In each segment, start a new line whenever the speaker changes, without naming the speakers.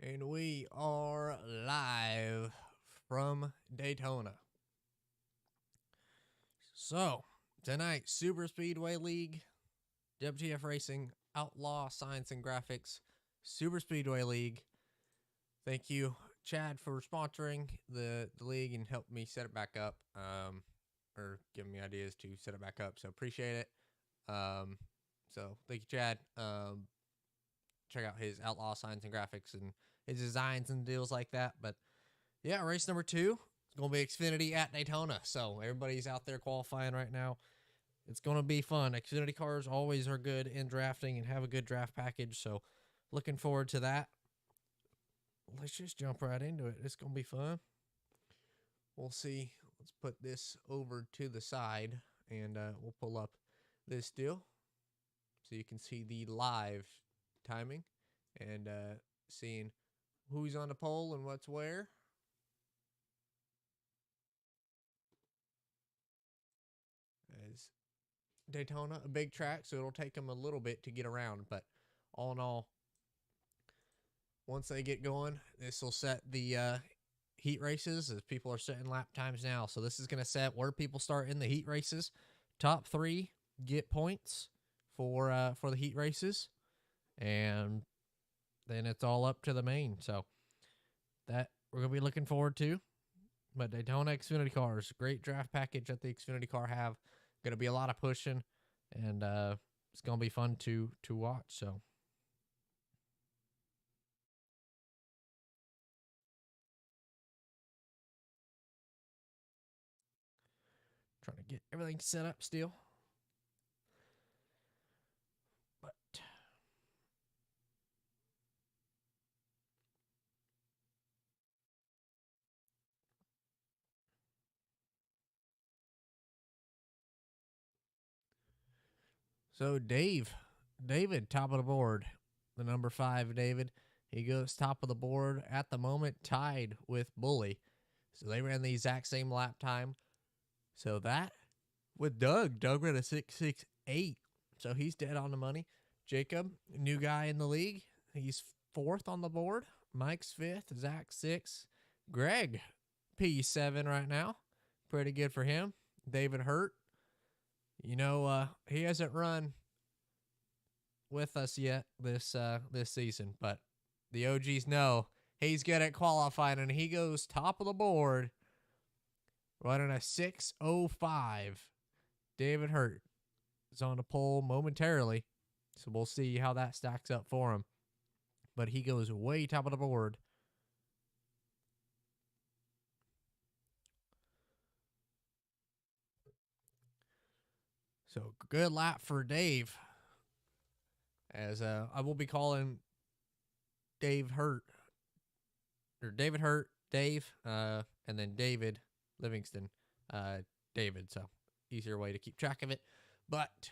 And we are live from Daytona. So, tonight, Super Speedway League, WTF Racing, Outlaw Science and Graphics, Super Speedway League. Thank you, Chad, for sponsoring the league and helping me set it back up, or giving me ideas to set it back up. So, appreciate it. So, thank you, Chad. Check out his Outlaw Science and Graphics and his designs and deals like that. But yeah, race number 2 is going to be Xfinity at Daytona. So everybody's out there qualifying right now. It's going to be fun. Xfinity cars always are good in drafting and have a good draft package. So looking forward to that. Let's just jump right into it. It's going to be fun. We'll see. Let's put this over to the side and we'll pull up this deal so you can see the live timing and seeing who's on the pole and what's where. As Daytona, a big track, so it'll take them a little bit to get around, but all in all, once they get going, this will set the heat races as people are setting lap times now. So this is going to set where people start in the heat races. Top 3 get points for the heat races, and then it's all up to the main. So that we're going to be looking forward to. But Daytona Xfinity cars, great draft package that the Xfinity car have. Going to be a lot of pushing, and it's going to be fun to watch. So trying to get everything set up still. But so David, top of the board. The number 5, David. He goes top of the board at the moment, tied with Bully. So they ran the exact same lap time. So that with Doug ran a 6.68. So he's dead on the money. Jacob, new guy in the league. He's 4th on the board. Mike's 5th. Zach 6th. Greg, P7 right now. Pretty good for him. David Hurt. You know, he hasn't run with us yet this season, but the OGs know he's good at qualifying, and he goes top of the board running a 6.05. David Hurt is on the pole momentarily, so we'll see how that stacks up for him. But he goes way top of the board. So good lap for Dave, as I will be calling Dave Hurt, or David Hurt, Dave, and then David Livingston, David. So easier way to keep track of it. But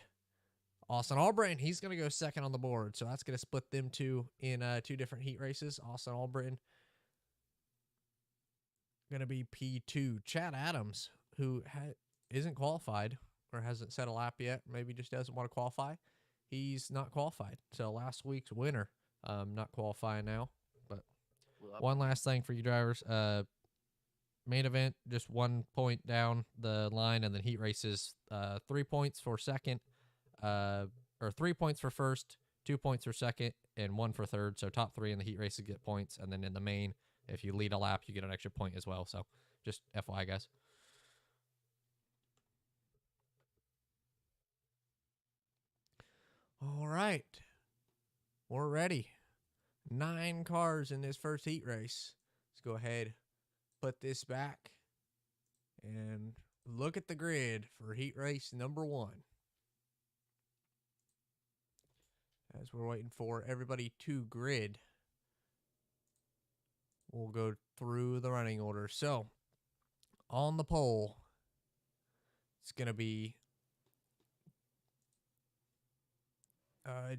Austin Albritton, he's going to go 2nd on the board. So that's going to split them two in 2 different heat races. Austin Albritton going to be P2. Chad Adams, who isn't qualified or hasn't set a lap yet, maybe just doesn't want to qualify. He's not qualified. So last week's winner, not qualifying now. But one last thing for you drivers. Main event, just 1 point down the line, and then heat races, 3 points for second, or 3 points for first, 2 points for second, and 1 for third. So top 3 in the heat races get points, and then in the main, if you lead a lap, you get an extra point as well. So just FYI, guys. All right, we're ready. 9 cars in this first heat race. Let's go ahead, put this back, and look at the grid for heat race number 1. As we're waiting for everybody to grid, we'll go through the running order. So, on the pole, it's going to be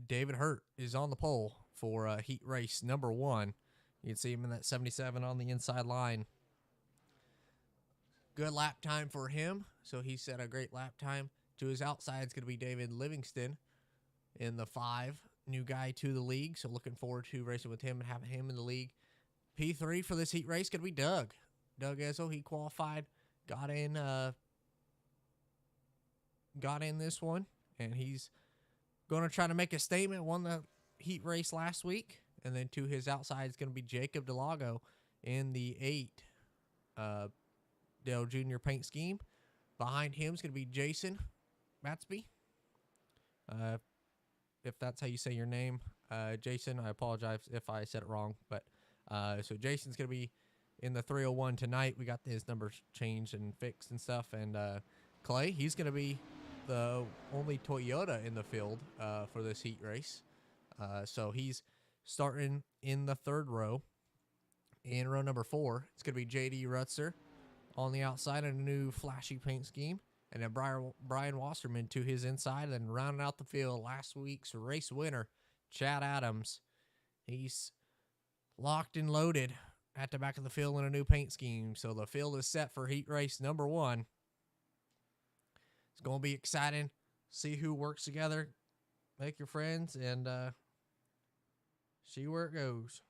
David Hurt is on the pole for heat race number 1. You can see him in that 77 on the inside line. Good lap time for him, so he set a great lap time. To his outside is going to be David Livingston in the 5. new guy to the league, so looking forward to racing with him and having him in the league. P3 for this heat race going to be Doug. Doug Ezel, he qualified, got in this one, and he's going to try to make a statement. Won the heat race last week, and then to his outside is going to be Jacob Delago in the 8 Dale Jr. paint scheme. Behind him is going to be Jason Matsby. If that's how you say your name, Jason, I apologize if I said it wrong. But so Jason's going to be in the 301 tonight. We got his numbers changed and fixed and stuff. And Clay, he's going to be the only Toyota in the field for this heat race. So he's starting in the 3rd row. In row number 4, it's going to be J.D. Rutzer on the outside in a new flashy paint scheme. And then Brian Wasserman to his inside. And rounding out the field, last week's race winner, Chad Adams. He's locked and loaded at the back of the field in a new paint scheme. So the field is set for heat race number 1. It's going to be exciting. See who works together. Make your friends and see where it goes.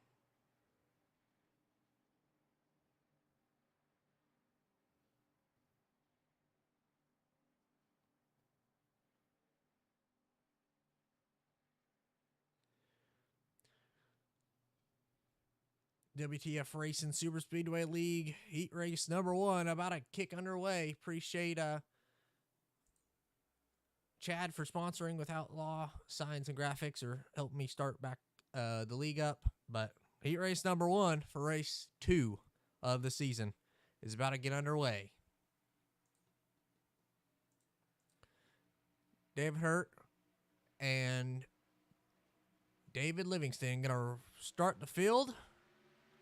WTF Racing Super Speedway League heat race number 1 about to kick underway. Appreciate Chad for sponsoring with Outlaw Signs and Graphics, or helping me start back the league up. But heat race number 1 for race 2 of the season is about to get underway. David Hurt and David Livingston going to start the field.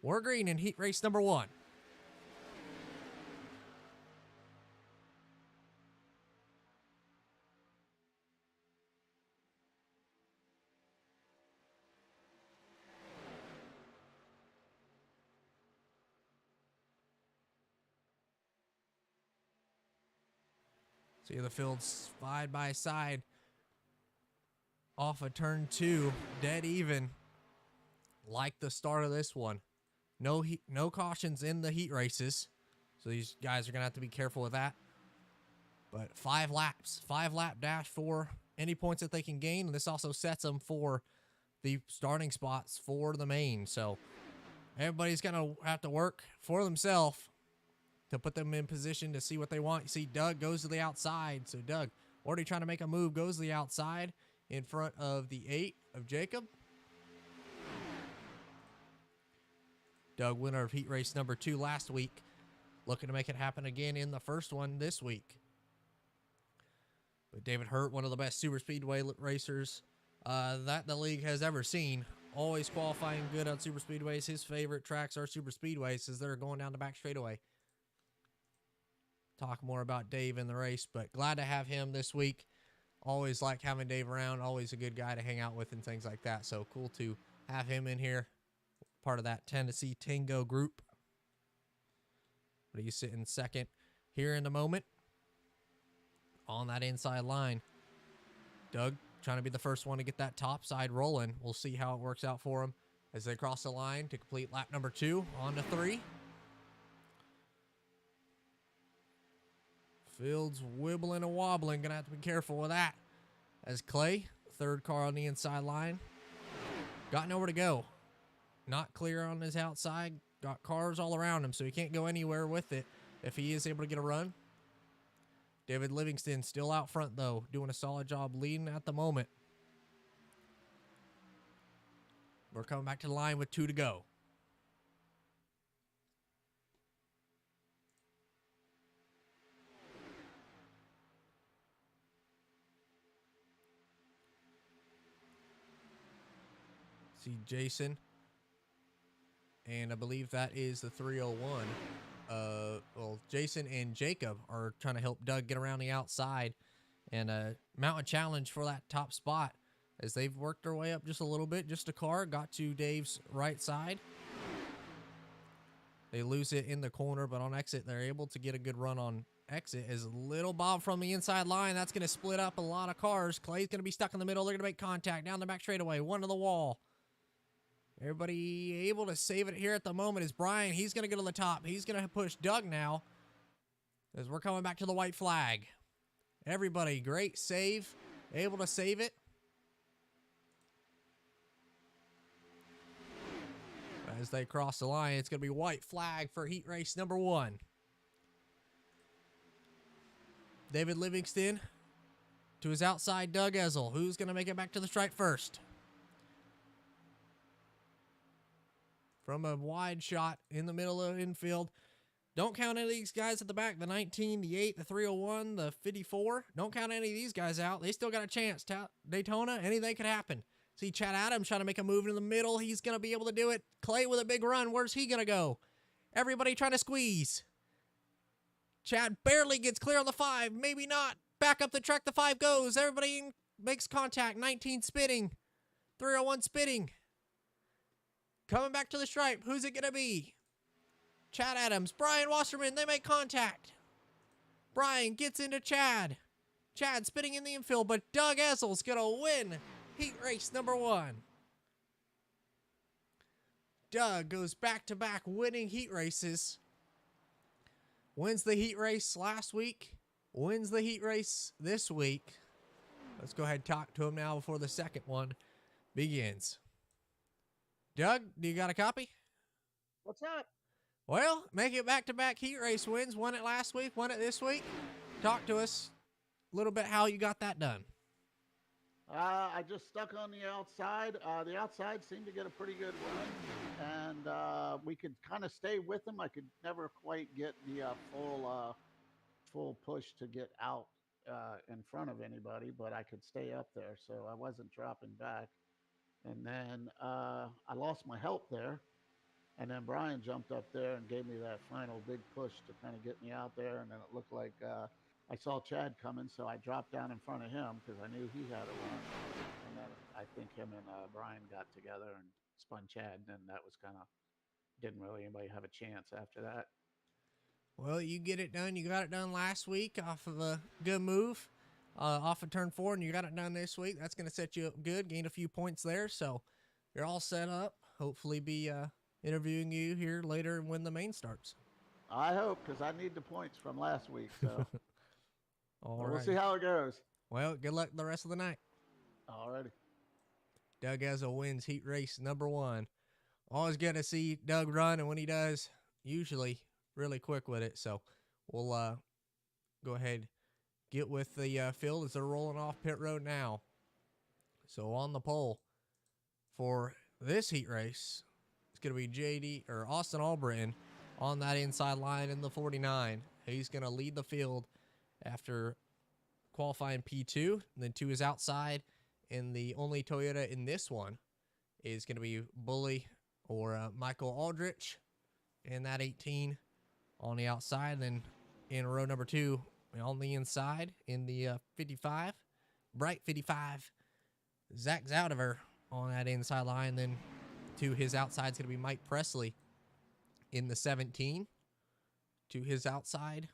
We're green in heat race number 1. See the field side by side off of turn 2, dead even, like the start of this one. No cautions in the heat races, so these guys are going to have to be careful with that. But 5 laps, 5-lap dash for any points that they can gain, and this also sets them for the starting spots for the main. So everybody's going to have to work for themselves to put them in position to see what they want. You see Doug goes to the outside, so Doug already trying to make a move, goes to the outside in front of the 8 of Jacob. Doug, winner of heat race number 2 last week, looking to make it happen again in the first one this week. But David Hurt, one of the best super speedway racers that the league has ever seen, always qualifying good on super speedways. His favorite tracks are super speedways as they're going down the back straightaway. Talk more about Dave in the race, but glad to have him this week. Always like having Dave around, always a good guy to hang out with and things like that. So cool to have him in here. Part of that Tennessee Tango group. But he's sitting second here in the moment on that inside line. Doug trying to be the first one to get that top side rolling. We'll see how it works out for him as they cross the line to complete lap number 2 on to 3. Field's wibbling and wobbling. Gonna have to be careful with that. As Clay, third car on the inside line, got nowhere to go. Not clear on his outside. Got cars all around him, so he can't go anywhere with it if he is able to get a run. David Livingston still out front, though, doing a solid job leading at the moment. We're coming back to the line with 2 to go. See Jason. And I believe that is the 301. Well, Jason and Jacob are trying to help Doug get around the outside and mount a challenge for that top spot as they've worked their way up just a little bit. Just a car got to Dave's right side. They lose it in the corner, but on exit, they're able to get a good run on exit is a little bob from the inside line. That's going to split up a lot of cars. Clay's going to be stuck in the middle. They're going to make contact down the back straightaway. One to the wall. Everybody able to save it here at the moment is Brian. He's going to go to the top. He's going to push Doug now as we're coming back to the white flag. Everybody, great save. Able to save it. As they cross the line, it's going to be white flag for heat race number 1. David Livingston to his outside, Doug Ezel. Who's going to make it back to the stripe first? From a wide shot in the middle of infield. Don't count any of these guys at the back. The 19, the 8, the 301, the 54. Don't count any of these guys out. They still got a chance. Daytona, anything could happen. See Chad Adams trying to make a move in the middle. He's going to be able to do it. Clay with a big run. Where's he going to go? Everybody trying to squeeze. Chad barely gets clear on the 5. Maybe not. Back up the track. The 5 goes. Everybody makes contact. 19 spitting. 301 spitting. Coming back to the stripe. Who's it going to be? Chad Adams. Brian Wasserman. They make contact. Brian gets into Chad. Chad spitting in the infield, but Doug Ezel's going to win heat race number 1. Doug goes back-to-back winning heat races. Wins the heat race last week. Wins the heat race this week. Let's go ahead and talk to him now before the second one begins. Doug, do you got a copy?
What's up?
Well, make it back-to-back heat race wins. Won it last week, won it this week. Talk to us a little bit how you got that done.
I just stuck on the outside. The outside seemed to get a pretty good run, and we could kind of stay with them. I could never quite get the full push to get out in front of anybody, but I could stay up there, so I wasn't dropping back. And then I lost my help there, and then Brian jumped up there and gave me that final big push to kind of get me out there, and then it looked like I saw Chad coming, so I dropped down in front of him because I knew he had a run. And then I think him and Brian got together and spun Chad, and then that was kind of, didn't really anybody have a chance after that.
Well, you get it done. You got it done last week off of a good move, off of turn 4, and you got it done this week. That's going to set you up good, gain a few points there, so you're all set up. Hopefully be interviewing you here later when the main starts.
I hope, because I need the points from last week, so...
All
we'll
right.
see how it goes.
Well, good luck the rest of the night.
Alrighty.
Doug Ezel wins heat race number 1. Always good to see Doug run, and when he does, usually really quick with it. So we'll go ahead, get with the field as they're rolling off pit road now. So on the pole for this heat race, it's going to be Austin Albritton on that inside line in the 49. He's going to lead the field after qualifying P2, and then to his outside, and the only Toyota in this one is going to be Bully or Michael Aldrich in that 18 on the outside. And then in row number 2 on the inside in the 55, bright 55, Zach Zaudiver on that inside line. Then to his outside is going to be Mike Presley in the 17 to his outside.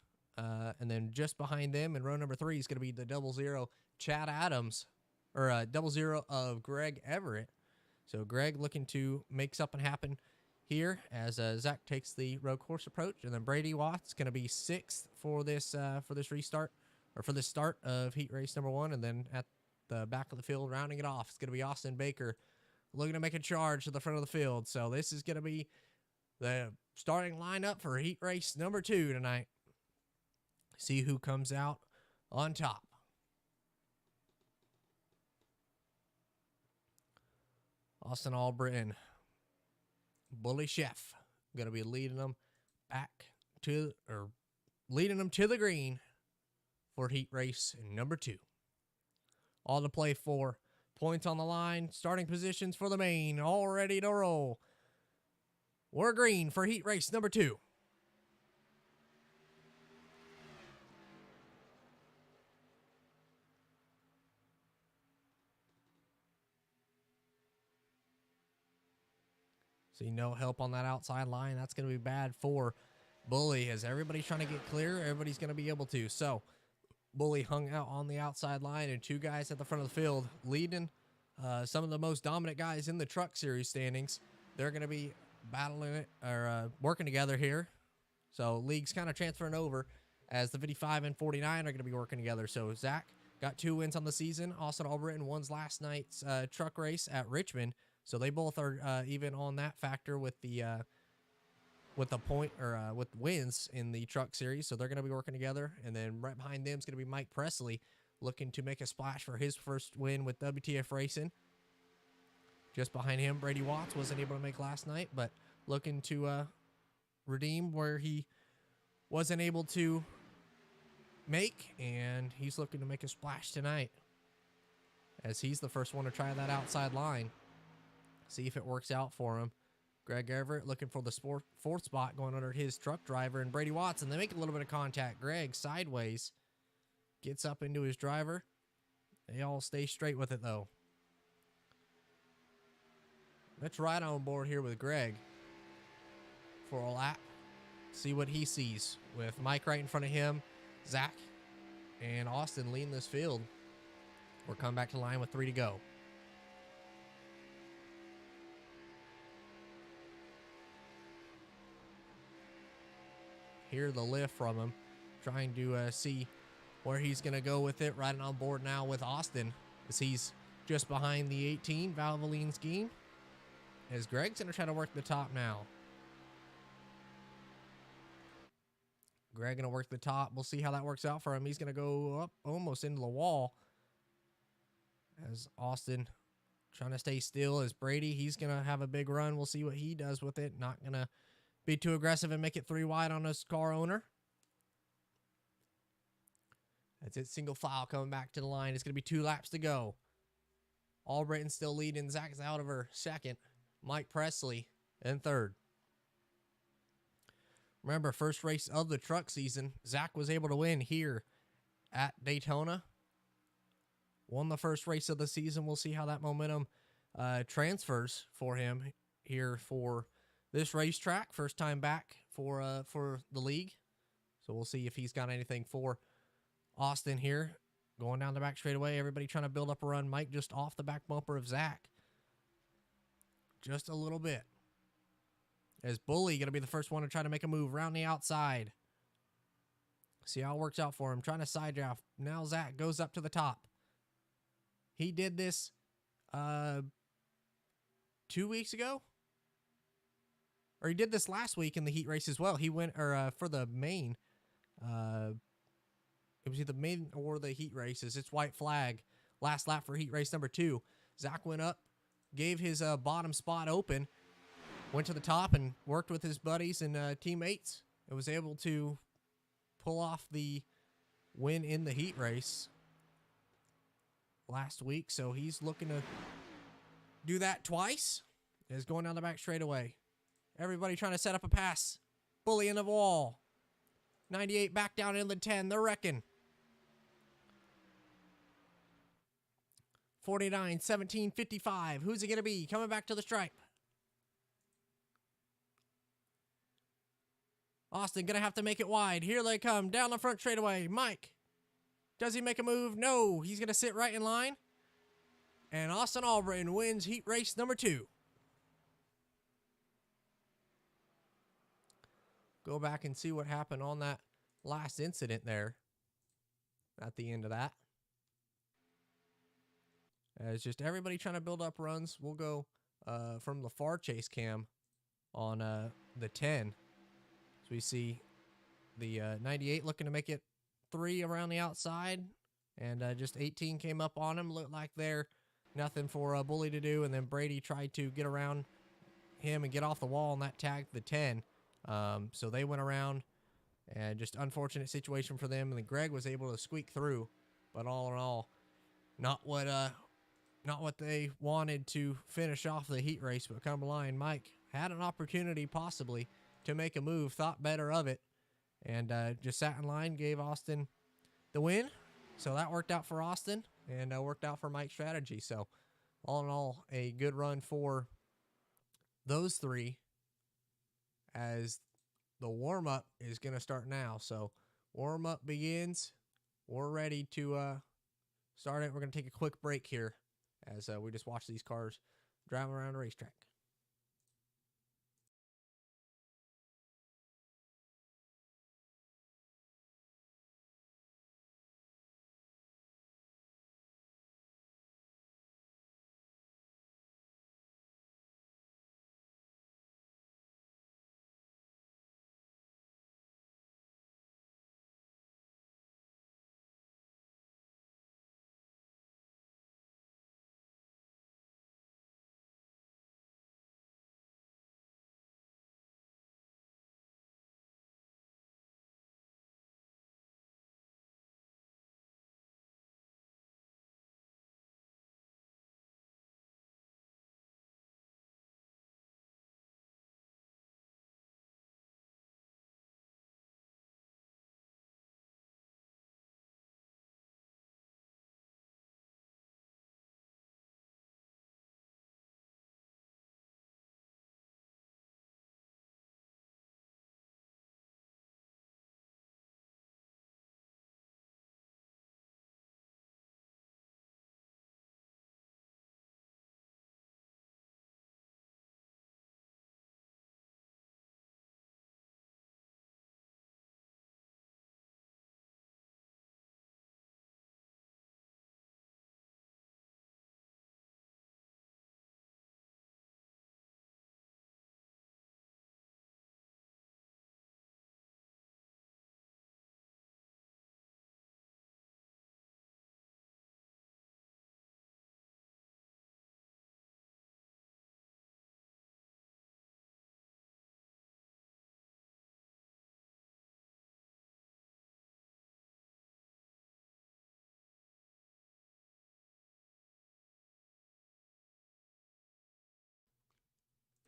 And then just behind them in row number 3 is going to be the 00 Chad Adams, or 00 of Greg Everett. So Greg looking to make something happen here as Zach takes the road course approach. And then Brady Watts going to be 6th for this restart, or for the start of heat race number 1. And then at the back of the field, rounding it off, it's going to be Austin Baker looking to make a charge to the front of the field. So this is going to be the starting lineup for heat race number 2 tonight. See who comes out on top. Austin Albritton, Bully Chef, going to be leading them to the green for heat race number 2. All to play for. Points on the line. Starting positions for the main. All ready to roll. We're green for heat race number 2. See no help on that outside line. That's going to be bad for Bully, as everybody's trying to get clear, everybody's going to be able to. So, Bully hung out on the outside line, and two guys at the front of the field leading some of the most dominant guys in the Truck Series standings. They're going to be battling it or working together here. So, league's kind of transferring over as the 55 and 49 are going to be working together. So, Zach got 2 wins on the season. Austin Albritton won last night's truck race at Richmond. So, they both are even on that factor with the point or with wins in the Truck Series. So they're going to be working together. And then right behind them is going to be Mike Presley looking to make a splash for his first win with WTF Racing. Just behind him, Brady Watts wasn't able to make last night, but looking to redeem where he wasn't able to make, and he's looking to make a splash tonight as he's the first one to try that outside line. See if it works out for him. Greg Everett looking for the fourth spot going under his truck driver and Brady Watson. They make a little bit of contact. Greg sideways gets up into his driver. They all stay straight with it though. Let's ride on board here with Greg for a lap. See what he sees with Mike right in front of him, Zach and Austin leading this field. We're coming back to line with 3 to go. Hear the lift from him, trying to see where he's going to go with it. Riding on board now with Austin as he's just behind the 18, Valvoline Scheme. As Greg's going to try to work the top now. Greg going to work the top. We'll see how that works out for him. He's going to go up almost into the wall. As Austin trying to stay still as Brady, he's going to have a big run. We'll see what he does with it. Not going to be too aggressive and make it 3 wide on his car owner. That's it. Single file coming back to the line. It's going to be 2 laps to go. Albritton still leading. Zach Zaudever second. Mike Presley in third. Remember, first race of the truck season, Zach was able to win here at Daytona. Won the first race of the season. We'll see how that momentum transfers for him here for this racetrack. First time back for the league. So we'll see if he's got anything for Austin here. Going down the back straightaway. Everybody trying to build up a run. Mike just off the back bumper of Zach. Just a little bit. As Bully going to be the first one to try to make a move around the outside. See how it works out for him. Trying to side draft. Now Zach goes up to the top. He did this 2 weeks ago. Or he did this last week in the heat race as well. He went for the main. It was either main or the heat races. It's white flag. Last lap for heat race number 2. Zach went up, gave his bottom spot open, went to the top and worked with his buddies and teammates, and was able to pull off the win in the heat race last week. So he's looking to do that twice. Is going down the back straightaway. Everybody trying to set up a pass. Bully in the wall. 98 back down in the 10. They're wrecking. 49, 17, 55. Who's it going to be? Coming back to the stripe. Austin going to have to make it wide. Here they come. Down the front straightaway. Mike. Does he make a move? No. He's going to sit right in line. And Austin Albritton wins heat race number 2. Go back and see what happened on that last incident there at the end of that. It's just everybody trying to build up runs. We'll go from the far chase cam on the 10. So we see the 98 looking to make it 3 around the outside. And just 18 came up on him. Looked like they're nothing for Bully to do. And then Brady tried to get around him and get off the wall, and that tagged the 10. So they went around, and just unfortunate situation for them. And then Greg was able to squeak through, but all in all, not what they wanted to finish off the heat race. But come line, Mike had an opportunity possibly to make a move, thought better of it, and just sat in line, gave Austin the win. So that worked out for Austin, and worked out for Mike's strategy. So all in all, a good run for those 3. As the warm-up is going to start now. So warm-up begins. We're ready to start it. We're going to take a quick break here as we just watch these cars driving around the racetrack.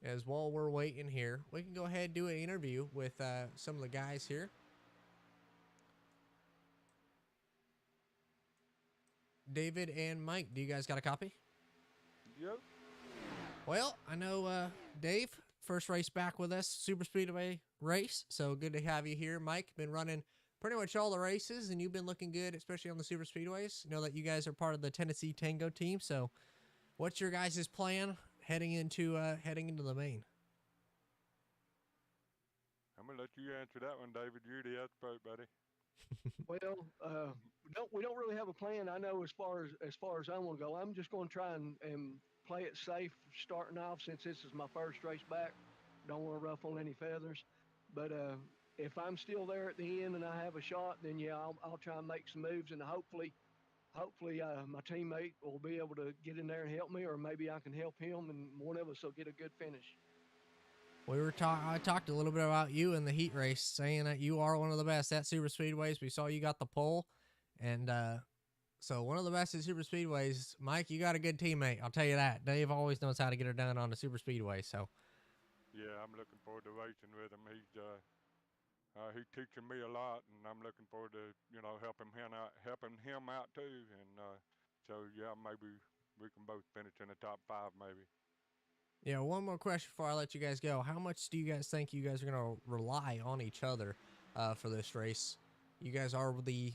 As while we're waiting here, we can go ahead and do an interview with some of the guys here. David and Mike, do you guys got a copy?
Yep.
Well, I know Dave, first race back with us, Super Speedway race. So good to have you here. Mike, been running pretty much all the races, and you've been looking good, especially on the Super Speedways. Know that you guys are part of the Tennessee Tango team. So what's your guys' plan heading into the main?
I'm gonna let you answer that one, David. You're the expert, buddy.
Well, we don't really have a plan. I know as far as I want to go, I'm just going to try and play it safe starting off since this is my first race back. Don't want to ruffle any feathers, but if I'm still there at the end and I have a shot, then yeah, I'll try and make some moves and hopefully my teammate will be able to get in there and help me, or maybe I can help him, and one of us will get a good finish.
I talked a little bit about you in the heat race, saying that you are one of the best at Super Speedways. We saw you got the pole, and so one of the best at Super Speedways. Mike, you got a good teammate. I'll tell you that. Dave always knows how to get her done on the Super Speedway. So
Yeah, I'm looking forward to racing with him. He's teaching me a lot, and I'm looking forward to helping him out too. And so yeah, maybe we can both finish in the top 5, maybe.
yeah, one more question before I let you guys go. How much do you guys think you guys are going to rely on each other for this race? You guys are the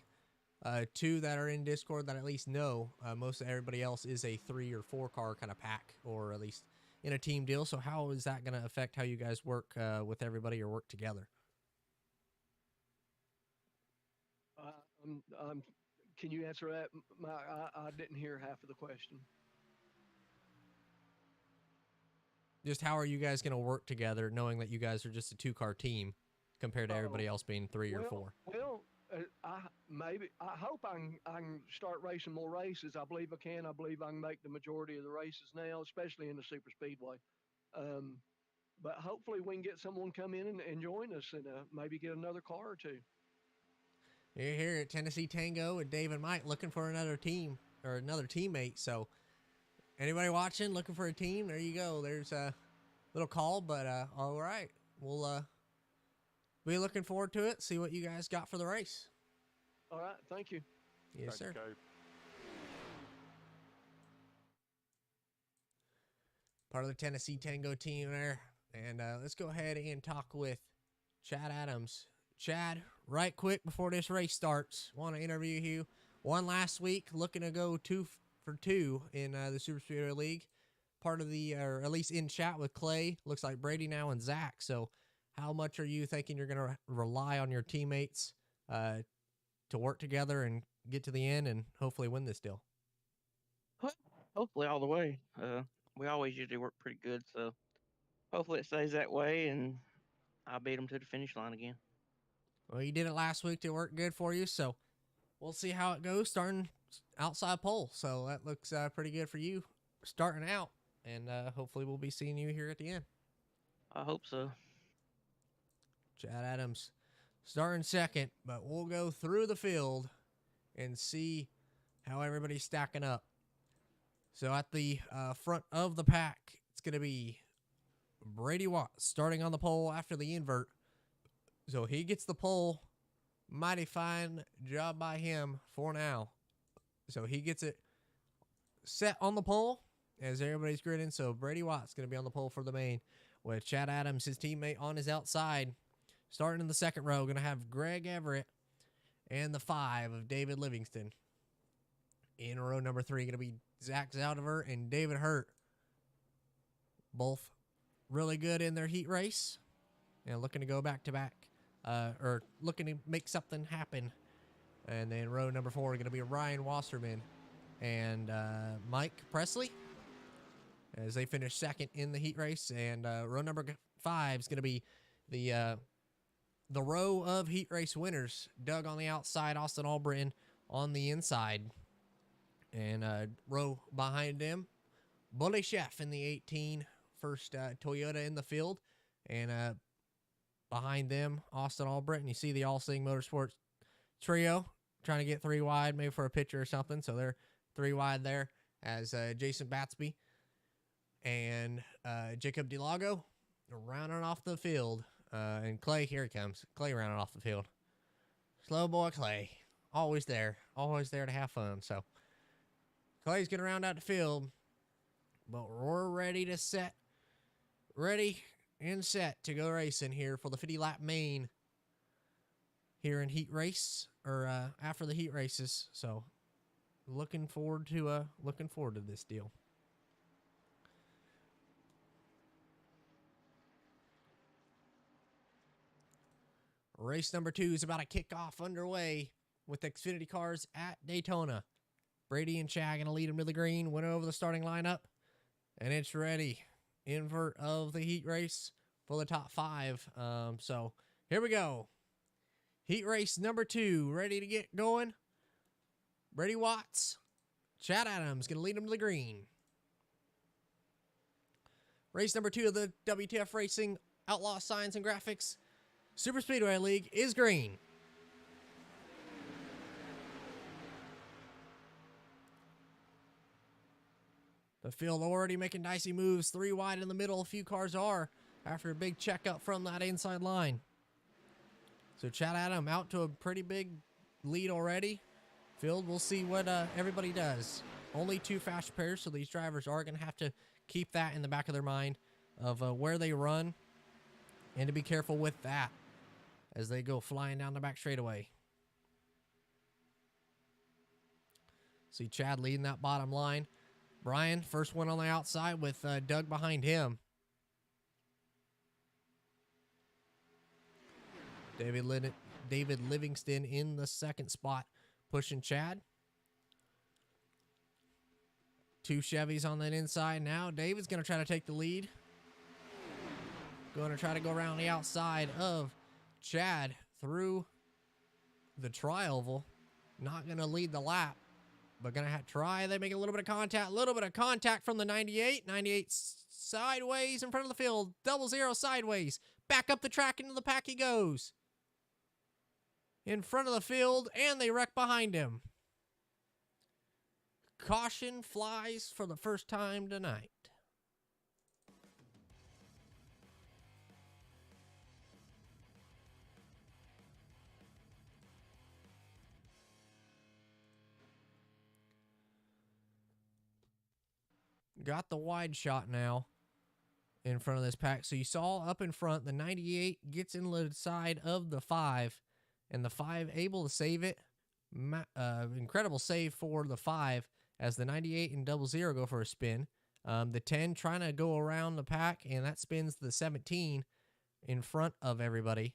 two that are in Discord that at least know. Most of everybody else is a 3 or 4 car kind of pack, or at least in a team deal. So how is that going to affect how you guys work with everybody or work together?
Can you answer that? I didn't hear half of the question.
Just how are you guys going to work together, knowing that you guys are just a 2-car team compared to everybody else being 3 or 4?
Well, I hope I can start racing more races. I believe I can. I believe I can make the majority of the races now, especially in the Super Speedway. But hopefully we can get someone come in and join us and maybe get another car or two.
You're here at Tennessee Tango with Dave and Mike looking for another team or another teammate. So anybody watching looking for a team, there you go. There's a little call, but all right. We'll be looking forward to it. See what you guys got for the race.
All right. Thank you.
Yes, sir.
Okay.
Part of the Tennessee Tango team there. And let's go ahead and talk with Chad Adams. Chad, right quick before this race starts, want to interview you. Won last week, looking to go 2 for 2 in the Super Speedway League. Part of the, or at least in chat with Clay. Looks like Brady now and Zach. So how much are you thinking you're going to rely on your teammates to work together and get to the end and hopefully win this deal?
Hopefully all the way. We always usually work pretty good, so hopefully it stays that way, and I'll beat them to the finish line again.
Well, you did it last week to work good for you, so we'll see how it goes starting outside pole. So that looks pretty good for you starting out, and hopefully we'll be seeing you here at the end.
I hope so.
Chad Adams starting second, but we'll go through the field and see how everybody's stacking up. So at the front of the pack, it's going to be Brady Watts starting on the pole after the invert. So he gets the pole. Mighty fine job by him for now. So he gets it set on the pole as everybody's grinning. So Brady Watts going to be on the pole for the main with Chad Adams, his teammate, on his outside. Starting in the second row, going to have Greg Everett and the 5 of David Livingston. In row number 3, going to be Zach Zaldivar and David Hurt. Both really good in their heat race and looking to go back-to-back. Or looking to make something happen. And then row number 4 going to be Ryan Wasserman and Mike Presley as they finish second in the heat race. And row number 5 is going to be the row of heat race winners. Doug on the outside, Austin Albritton on the inside. And row behind them, Bully Chef in the 18, first Toyota in the field. And behind them, Austin Albritton. You see the All Sing Motorsports trio trying to get 3 wide, maybe for a picture or something. So they're 3 wide there as Jason Batsby and Jacob DeLago rounding off the field. And Clay, here he comes. Clay rounding off the field. Slow boy Clay. Always there to have fun. So Clay's going to round out the field, but we're ready to set. Ready and set to go racing here for the 50-lap main here in heat race, or after the heat races. So looking forward to this deal. Race number 2 is about to kick off underway with Xfinity cars at Daytona. Brady and Chad going to lead them to the green, went over the starting lineup, and it's ready. Invert of the heat race for the top 5. So here we go. Heat race number 2, ready to get going. Brady Watts, Chad Adams going to lead them to the green. Race number 2 of the WTF Racing Outlaw Signs and Graphics Super Speedway League is green. The field already making dicey moves. 3 wide in the middle. A few cars are after a big checkup from that inside line. So Chad Adam out to a pretty big lead already. Field, we'll see what everybody does. Only 2 fast pairs, so these drivers are going to have to keep that in the back of their mind of where they run and to be careful with that as they go flying down the back straightaway. See Chad leading that bottom line. Brian, first one on the outside with Doug behind him. David Livingston in the second spot, pushing Chad. 2 Chevys on that inside now. David's going to try to take the lead. Going to try to go around the outside of Chad through the tri-oval. Not going to lead the lap, but going to try. They make a little bit of contact from the 98. 98 sideways in front of the field. 00 sideways. Back up the track into the pack he goes. In front of the field, and they wreck behind him. Caution flies for the first time tonight. Got the wide shot now in front of this pack. So you saw up in front, the 98 gets in the side of the 5, and the 5 able to save it. Incredible save for the 5 as the 98 and 00 go for a spin. The 10 trying to go around the pack, and that spins the 17 in front of everybody.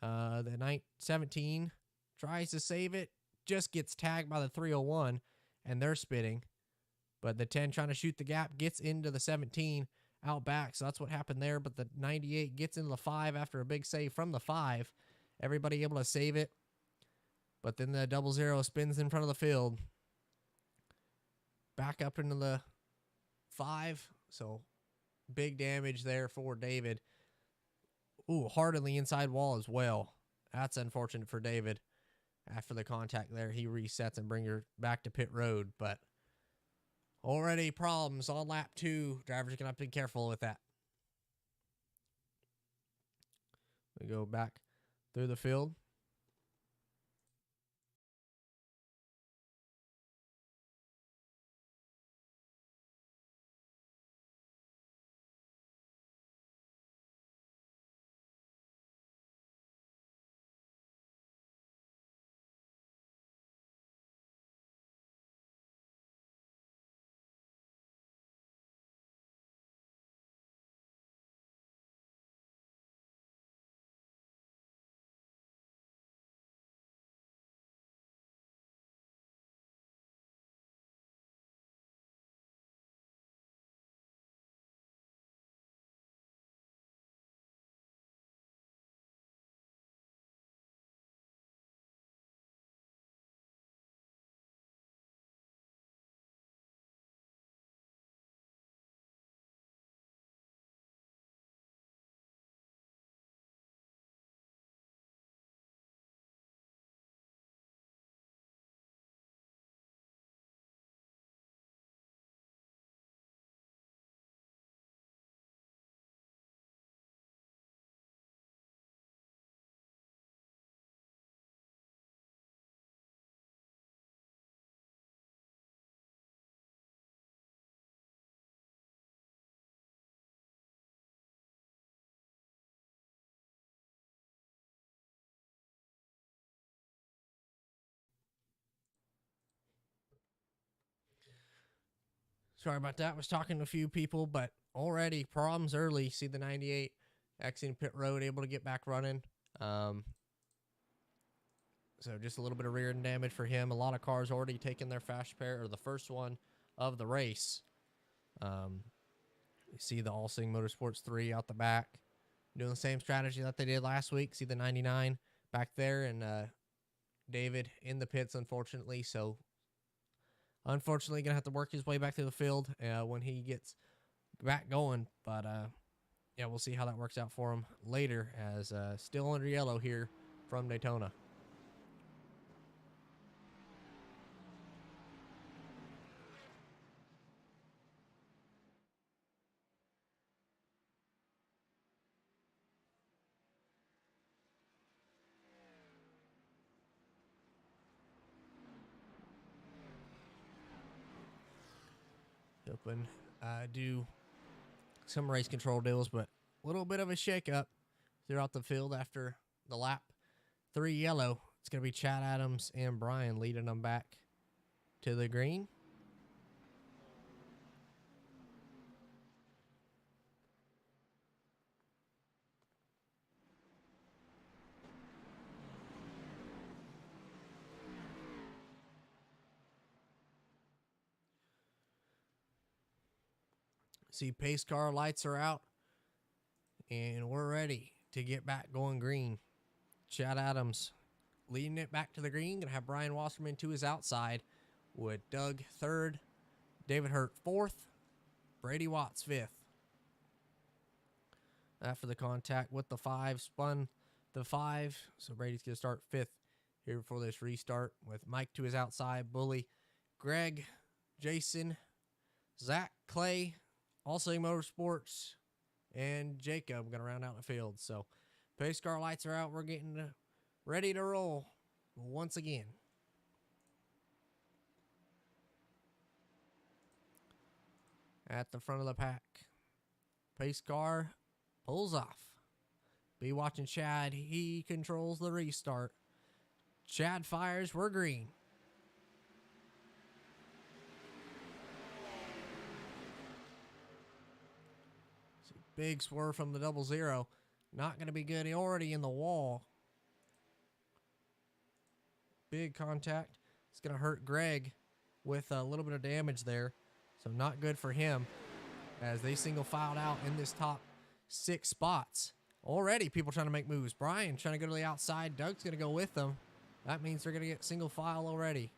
The 17 tries to save it, just gets tagged by the 301, and they're spinning. But the 10 trying to shoot the gap gets into the 17 out back, so that's what happened there. But the 98 gets into the 5 after a big save from the 5. Everybody able to save it. But then the 00 spins in front of the field. Back up into the 5. So big damage there for David. Ooh, hard on the inside wall as well. That's unfortunate for David. After the contact there, he resets and brings her back to pit road. But already problems on lap 2. Drivers are going to have to be careful with that. We go back through the field. Sorry about that. I was talking to a few people, but already problems early. See the 98 exiting pit road, able to get back running. So just a little bit of rear end damage for him. A lot of cars already taking their fast repair, or the first one of the race. You see the Allsing Motorsports 3 out the back, doing the same strategy that they did last week. See the 99 back there, and David in the pits, unfortunately. So unfortunately, going to have to work his way back to the field when he gets back going. But, yeah, we'll see how that works out for him later, as still under yellow here from Daytona. Hoping do some race control deals, but a little bit of a shakeup throughout the field after the lap 3 yellow. It's going to be Chad Adams and Brian leading them back to the green. See, pace car lights are out, and we're ready to get back going green. Chad Adams leading it back to the green. Going to have Brian Wasserman to his outside with Doug third, David Hurt fourth, Brady Watts fifth. After the contact with the 5, spun the 5, so Brady's going to start fifth here before this restart with Mike to his outside, Bully, Greg, Jason, Zach, Clay, Allsing Motorsports, and Jacob going to round out the field. So pace car lights are out. We're getting ready to roll once again. At the front of the pack, Pace car pulls off. Be watching Chad. He controls the restart. Chad fires. We're green. Big swerve from the 00. Not going to be good. He already in the wall. Big contact. It's going to hurt Greg with a little bit of damage there. So not good for him as they single filed out in this top 6 spots. Already people trying to make moves. Brian trying to go to the outside. Doug's going to go with them. That means they're going to get single file already.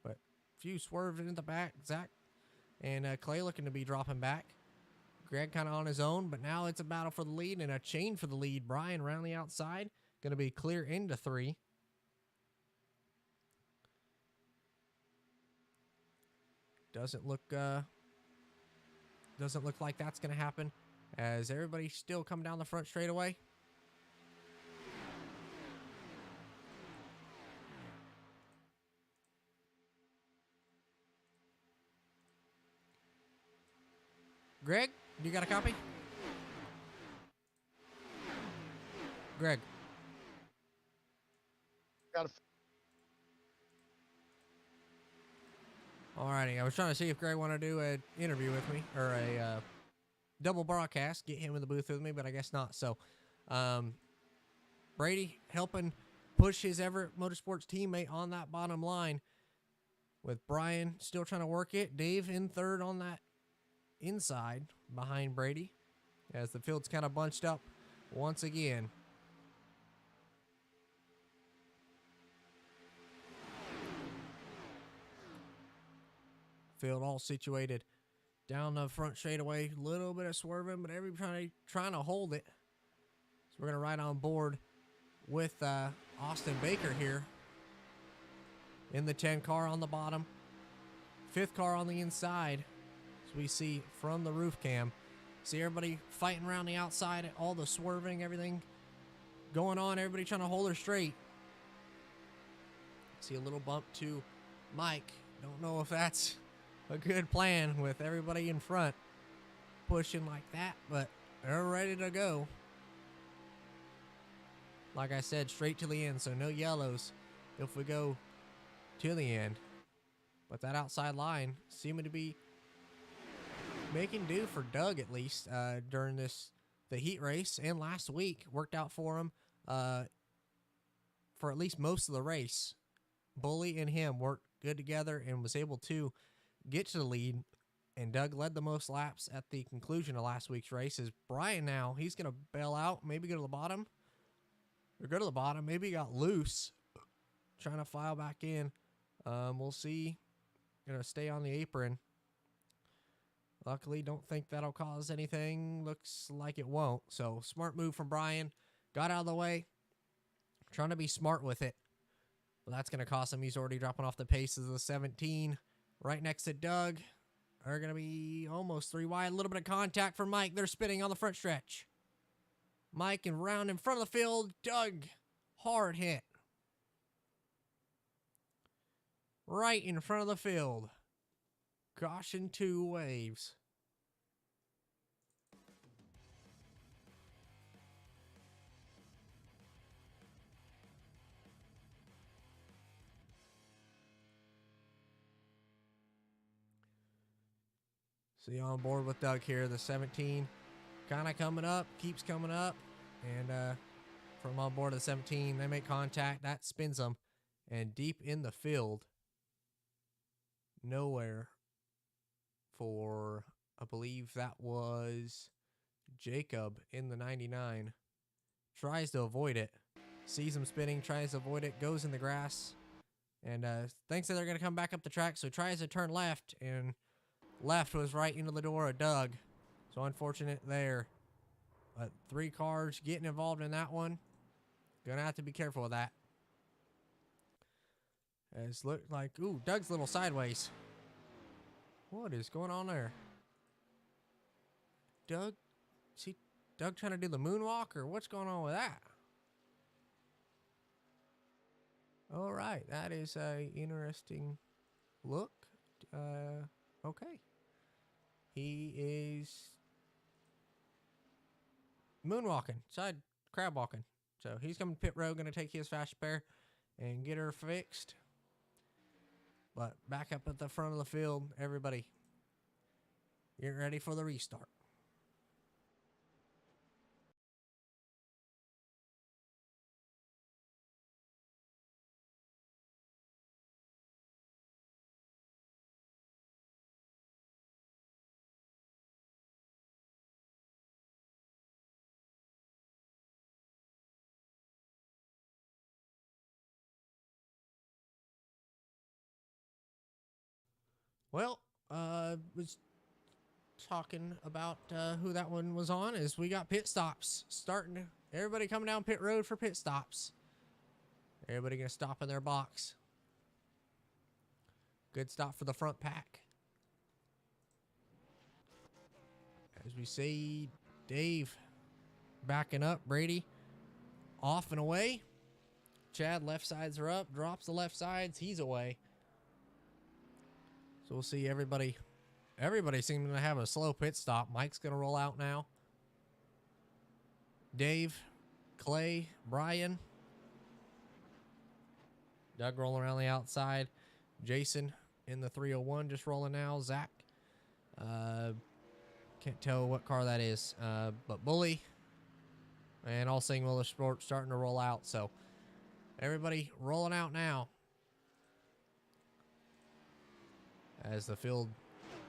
But few swerved in the back. Zach and Clay looking to be dropping back. Greg kind of on his own, but now it's a battle for the lead and a chain for the lead. Brian around the outside. Going to be clear into 3. Doesn't look like that's going to happen as everybody's still coming down the front straightaway. Greg, you got a copy? Greg.
Got a
Alrighty, I was trying to see if Greg wanted to do an interview with me, or a double broadcast, get him in the booth with me, but I guess not. So, Brady helping push his Everett Motorsports teammate on that bottom line, with Brian still trying to work it. Dave in third on that inside behind Brady, as the field's kind of bunched up once again. Field all situated down the front straightaway. Little bit of swerving, but everybody trying to hold it. So we're going to ride on board with Austin Baker here in the 10 car on the bottom. 5th car on the inside, as we see from the roof cam. See everybody fighting around the outside, all the swerving, everything going on. Everybody trying to hold her straight. See a little bump to Mike. Don't know if that's a good plan with everybody in front pushing like that, but they're ready to go. Like I said, straight to the end, so no yellows if we go to the end. But that outside line seeming to be making do for Doug, at least during the heat race, and last week worked out for him for at least most of the race. Bully and him worked good together and was able to get to the lead, and Doug led the most laps at the conclusion of last week's race. Is Brian now, he's going to bail out, maybe go to the bottom, or go to the bottom, maybe he got loose, trying to file back in. We'll see. Going to stay on the apron. Luckily, don't think that'll cause anything. Looks like it won't. So, smart move from Brian. Got out of the way. Trying to be smart with it. Well, that's going to cost him. He's already dropping off the paces of the 17. Right next to Doug. Are going to be almost 3 wide. A little bit of contact for Mike. They're spinning on the front stretch. Mike and round in front of the field. Doug, hard hit. Right in front of the field. Caution 2 waves. See, on board with Doug here. The 17 kind of coming up, keeps coming up. And from on board of the 17, they make contact. That spins them. And deep in the field, nowhere for, I believe that was Jacob in the 99. Tries to avoid it. Sees him spinning, tries to avoid it, goes in the grass. And thinks that they're going to come back up the track, so tries to turn left, and left was right into the door of Doug. So unfortunate there. But 3 cars getting involved in that one. Gonna have to be careful with that. As looked like, ooh, Doug's a little sideways. What is going on there? Doug? See Doug trying to do the moonwalk, or what's going on with that? All right, that is a interesting look. Okay. He is moonwalking, side crab walking. So he's coming to pit road, going to take his fast spare and get her fixed. But back up at the front of the field, everybody, get ready for the restart. Well, was talking about who that one was on is we got pit stops starting. Everybody coming down pit road for pit stops. Everybody gonna stop in their box. Good stop for the front pack. As we see Dave backing up, Brady off and away. Chad left sides are up, drops the left sides, he's away. So we'll see everybody seeming to have a slow pit stop. Mike's going to roll out now. Dave, Clay, Brian. Doug rolling around the outside. Jason in the 301 just rolling now. Zach. Can't tell what car that is. But Bully and All Sing Motorsports starting to roll out. So everybody rolling out now. As the field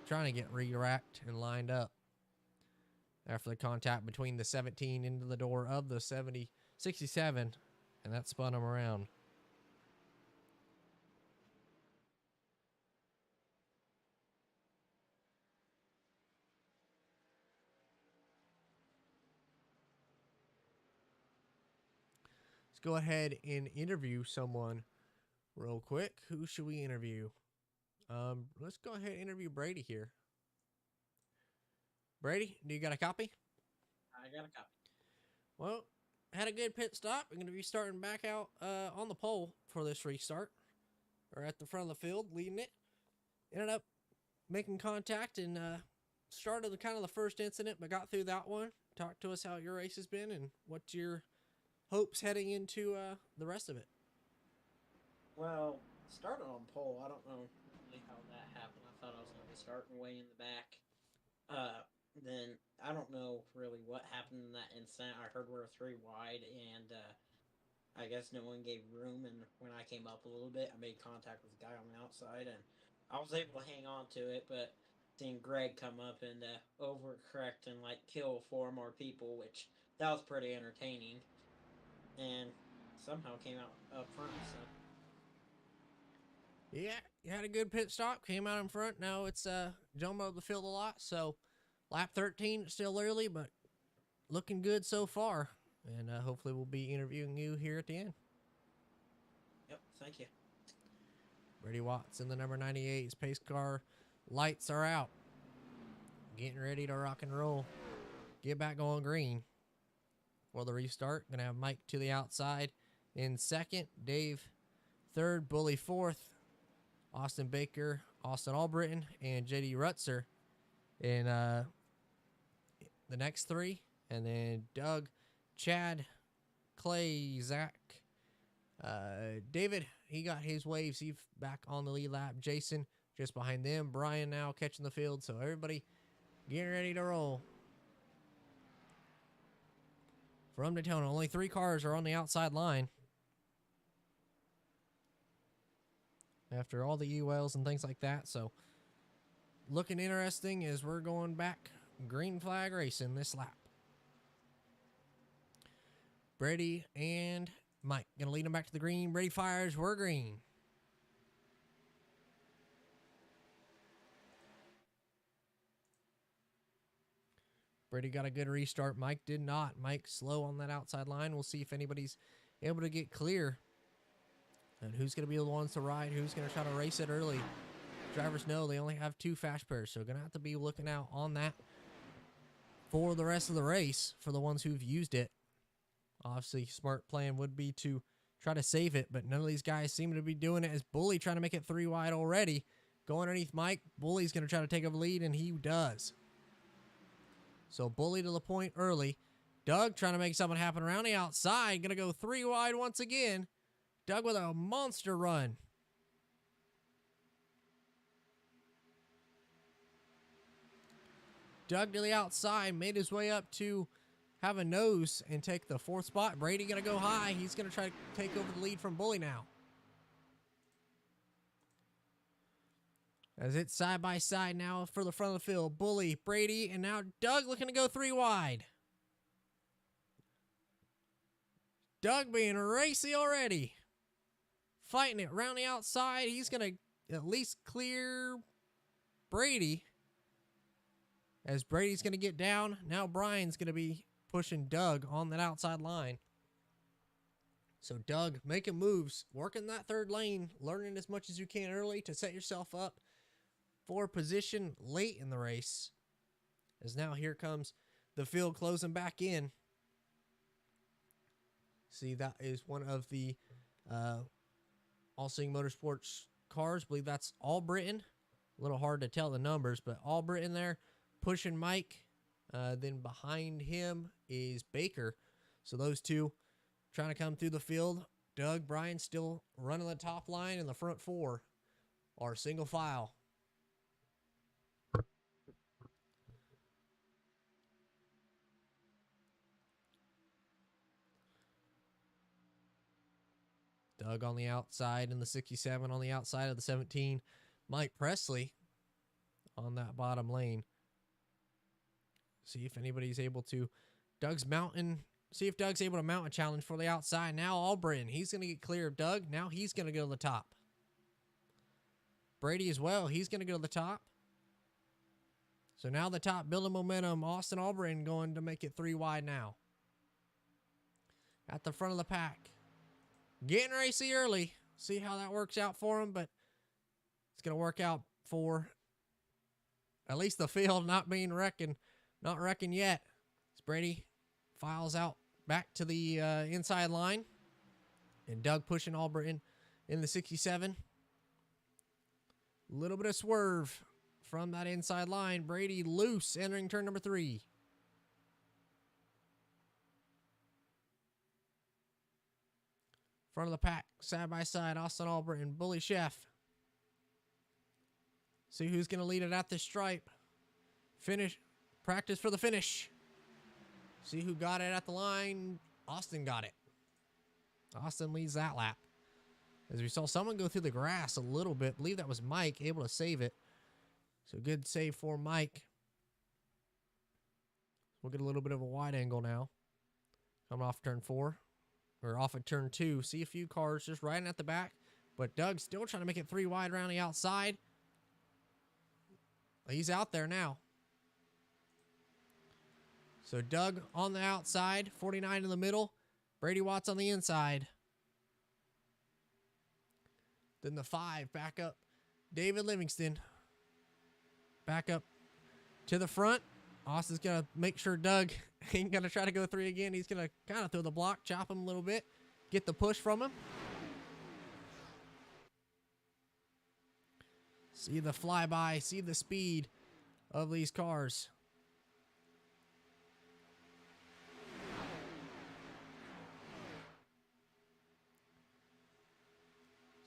trying to get re-racked and lined up after the contact between the 17 into the door of the 67, and that spun them around. Let's go ahead and interview someone real quick. Who should we interview? Let's go ahead and interview Brady here. Brady, do you got a copy?
I got a copy.
Well, had a good pit stop. We're going to be starting back out on the pole for this restart. Or at the front of the field, leading it. Ended up making contact and started the kind of the first incident, but got through that one. Talk to us how your race has been and what's your hopes heading into the rest of it.
Well, started on pole. I don't know really how that happened. I thought I was going to be starting way in the back. Then I don't know really what happened in that incident. I heard we were 3 wide, and I guess no one gave room. And when I came up a little bit, I made contact with the guy on the outside, and I was able to hang on to it. But seeing Greg come up and overcorrect and like kill 4 more people, which that was pretty entertaining, and somehow came out up front. So.
Yeah, you had a good pit stop. Came out in front. Now it's jumping up the field a lot. So lap 13, it's still early, but looking good so far. And hopefully we'll be interviewing you here at the end.
Yep, thank you.
Brady Watts in the number 98's pace car. Lights are out. Getting ready to rock and roll. Get back on green for the restart. Going to have Mike to the outside in second. Dave third. Bully fourth. Austin Baker, Austin Albritton, and JD Rutzer in the next 3. And then Doug, Chad, Clay, Zach, David, he got his waves. He's back on the lead lap. Jason just behind them. Brian now catching the field. So everybody getting ready to roll. From Daytona, only 3 cars are on the outside line. After all the ULs and things like that. So looking interesting as we're going back green flag racing this lap. Brady and Mike going to lead them back to the green. Brady fires. We're green. Brady got a good restart. Mike did not. Mike slow on that outside line. We'll see if anybody's able to get clear. And who's going to be the ones to ride? Who's going to try to race it early? Drivers know they only have 2 fast pairs, so going to have to be looking out on that for the rest of the race for the ones who've used it. Obviously, smart plan would be to try to save it, but none of these guys seem to be doing it as Bully trying to make it 3 wide already. Go underneath Mike. Bully's going to try to take a lead, and he does. So Bully to the point early. Doug trying to make something happen around the outside. Going to go 3 wide once again. Doug with a monster run. Doug to the outside, made his way up to have a nose and take the 4th spot. Brady going to go high. He's going to try to take over the lead from Bully now. As it's side by side now for the front of the field. Bully, Brady, and now Doug looking to go 3 wide. Doug being racy already. Fighting it around the outside. He's going to at least clear Brady. As Brady's going to get down. Now Brian's going to be pushing Doug on that outside line. So Doug making moves, working that 3rd lane, learning as much as you can early to set yourself up for position late in the race. As now here comes the field closing back in. See, that is one of the All Seeing Motorsports cars. I believe that's All Britain. A little hard to tell the numbers, but All Britain there pushing Mike. Then behind him is Baker. So those two trying to come through the field. Doug, Brian still running the top line, and the front 4 are single file. Doug on the outside in the 67, on the outside of the 17. Mike Presley on that bottom lane. See if anybody's able to. See if Doug's able to mount a challenge for the outside. Now Albritton, he's going to get clear of Doug. Now he's going to go to the top. Brady as well, he's going to go to the top. So now the top building momentum. Austin Albritton going to make it 3 wide now. At the front of the pack. Getting racy early. See how that works out for him, but it's going to work out for at least the field not wrecking yet. As Brady files out back to the inside line. And Doug pushing Albritton in the 67. A little bit of swerve from that inside line. Brady loose entering turn number 3. Front of the pack, side by side, Austin Albritton, Bully Chef. See who's going to lead it at this stripe. Finish. Practice for the finish. See who got it at the line. Austin got it. Austin leads that lap. As we saw someone go through the grass a little bit. I believe that was Mike, able to save it. So good save for Mike. We'll get a little bit of a wide angle now. Coming off turn 4. Or off at turn 2. See a few cars just riding at the back. But Doug's still trying to make it 3 wide around the outside. He's out there now. So Doug on the outside. 49 in the middle. Brady Watts on the inside. Then the 5 back up. David Livingston. Back up to the front. Austin's going to make sure Doug ain't going to try to go 3 again. He's going to kind of throw the block, chop him a little bit, get the push from him. See the flyby, see the speed of these cars.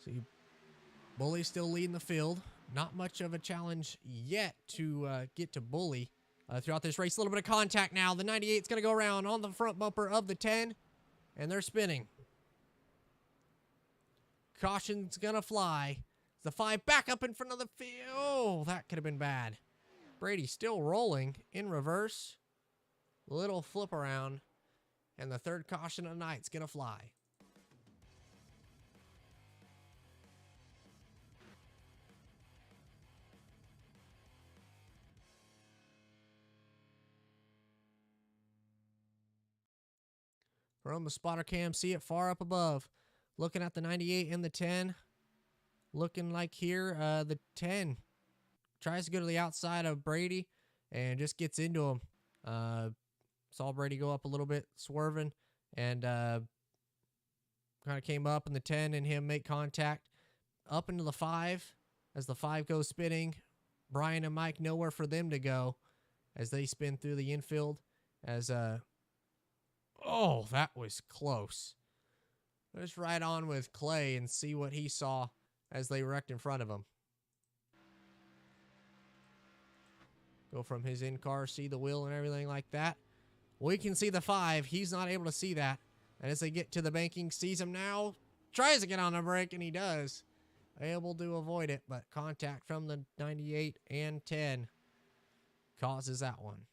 See, Bully still leading the field. Not much of a challenge yet to get to Bully. Throughout this race, a little bit of contact now. The 98 is going to go around on the front bumper of the 10, and they're spinning. Caution's going to fly. The 5 back up in front of the field. Oh, that could have been bad. Brady still rolling in reverse. Little flip around, and the 3rd caution of the night is going to fly. From the spotter cam, see it far up above. Looking at the 98 and the 10. Looking like here, the 10 tries to go to the outside of Brady and just gets into him. Saw Brady go up a little bit, swerving, and kind of came up in the 10 and him make contact. Up into the 5 as the 5 goes spinning. Brian and Mike, nowhere for them to go as they spin through the infield as Oh, that was close. Let's ride on with Clay and see what he saw as they wrecked in front of him. Go from his in-car, see the wheel and everything like that. We can see the 5. He's not able to see that. And as they get to the banking, sees him now. Tries to get on the brake, and he does. Able to avoid it, but contact from the 98 and 10 causes that one.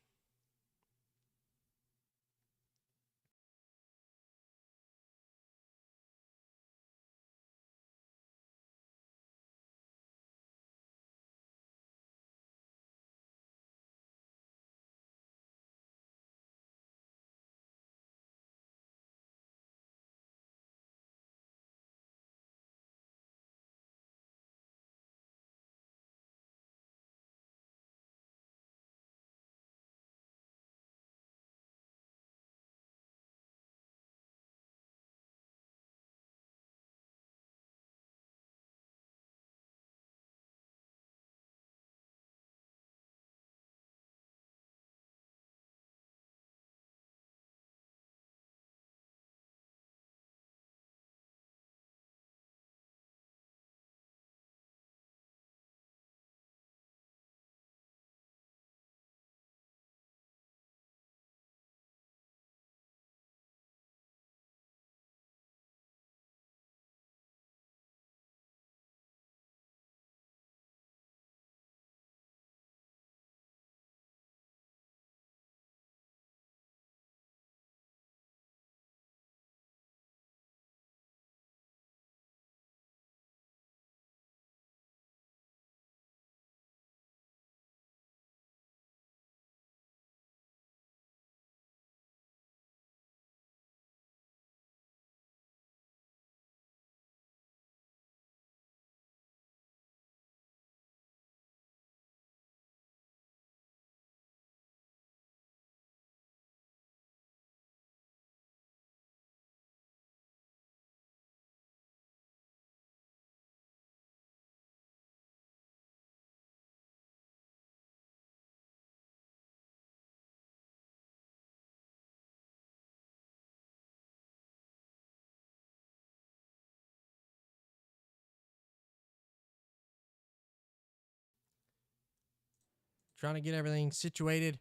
Trying to get everything situated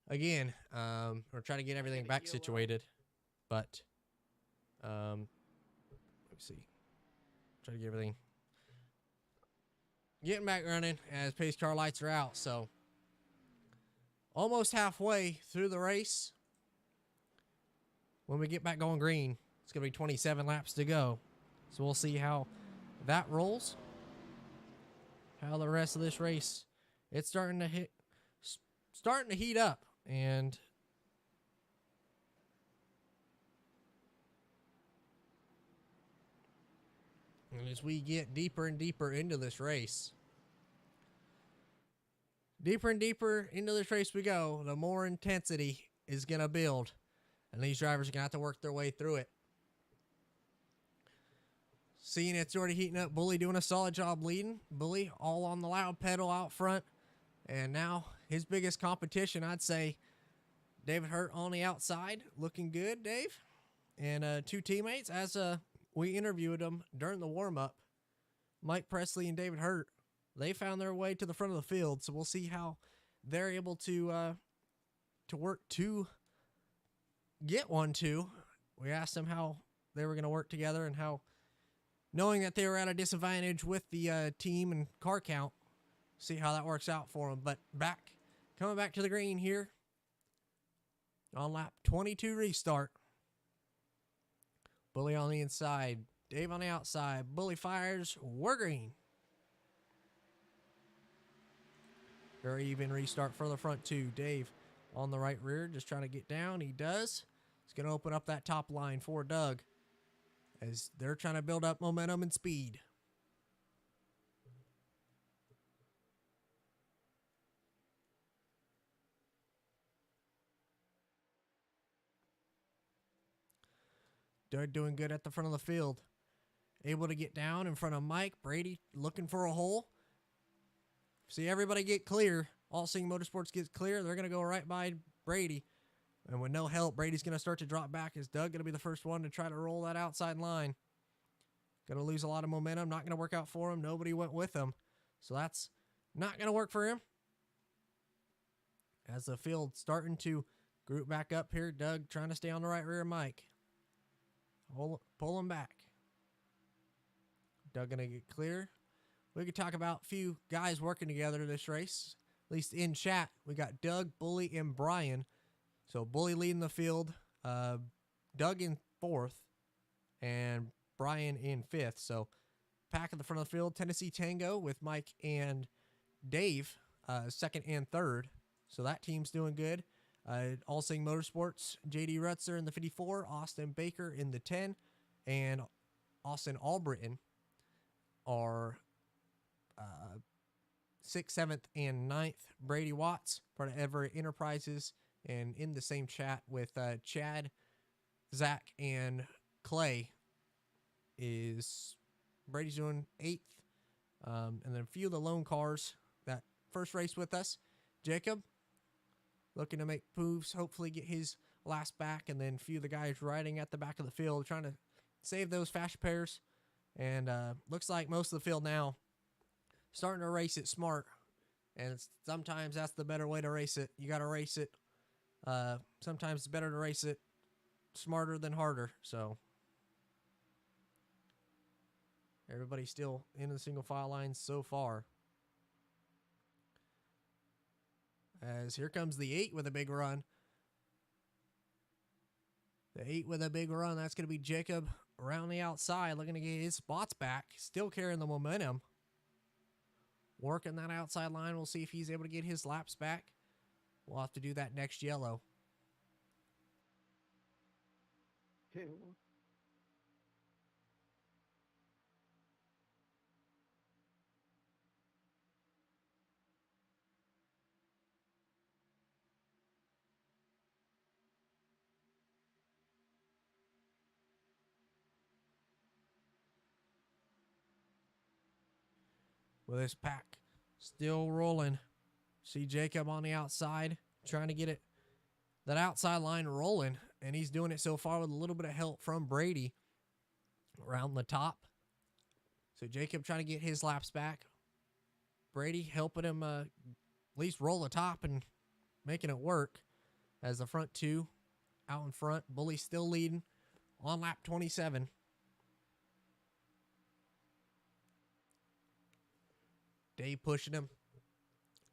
again, or try to get everything back situated, but let me see. Try to get everything getting back running as pace car lights are out. So almost halfway through the race. When we get back going green, it's gonna be 27 laps to go. So we'll see how that rolls. How the rest of this race, it's starting to heat up, and as we get deeper and deeper into this race, we go, the more intensity is going to build, and these drivers are going to have to work their way through it. Seeing it's already heating up, Bully doing a solid job leading. Bully all on the loud pedal out front, and now his biggest competition, I'd say, David Hurt on the outside, looking good, Dave. And 2 teammates, as we interviewed them during the warm-up, Mike Presley and David Hurt, they found their way to the front of the field, so we'll see how they're able to work to get 1-2. We asked them how they were going to work together and how, knowing that they were at a disadvantage with the team and car count, see how that works out for them. But coming back to the green here on lap 22 restart. Bully on the inside, Dave on the outside. Bully fires, we're green. Very even restart for the front 2. Dave on the right rear, just trying to get down. He does. He's going to open up that top line for Doug as they're trying to build up momentum and speed. Doug doing good at the front of the field. Able to get down in front of Mike. Brady looking for a hole. See everybody get clear. All Seeing Motorsports gets clear. They're going to go right by Brady. And with no help, Brady's going to start to drop back. Is Doug going to be the first one to try to roll that outside line? Going to lose a lot of momentum. Not going to work out for him. Nobody went with him. So that's not going to work for him. As the field starting to group back up here, Doug trying to stay on the right rear, Mike. Pull him back. Doug going to get clear. We could talk about a few guys working together this race. At least in chat, we got Doug, Bully, and Brian. So Bully leading the field, Doug in 4th, and Brian in 5th. So pack at the front of the field, Tennessee Tango with Mike and Dave, 2nd and 3rd. So that team's doing good. All Sing Motorsports, JD Rutzer in the 54, Austin Baker in the 10, and Austin Albritton are 6th, 7th, and 9th. Brady Watts, part of Everett Enterprises, and in the same chat with Chad, Zach, and Clay is Brady's doing 8th. And then a few of the lone cars that first race with us. Jacob, looking to make moves, hopefully get his last back, and then a few of the guys riding at the back of the field, trying to save those fast pairs. And looks like most of the field now starting to race it smart. And sometimes that's the better way to race it. You got to race it. Sometimes it's better to race it smarter than harder. So everybody's still in the single file lines so far. As here comes the 8 with a big run. The 8 with a big run. That's going to be Jacob around the outside, looking to get his spots back. Still carrying the momentum. Working that outside line. We'll see if he's able to get his laps back. We'll have to do that next yellow. With this pack still rolling. See Jacob on the outside trying to get it, that outside line rolling, and he's doing it so far with a little bit of help from Brady around the top. So Jacob trying to get his laps back. Brady helping him at least roll the top and making it work as the front 2 out in front. Bully still leading on lap 27. Dave pushing him.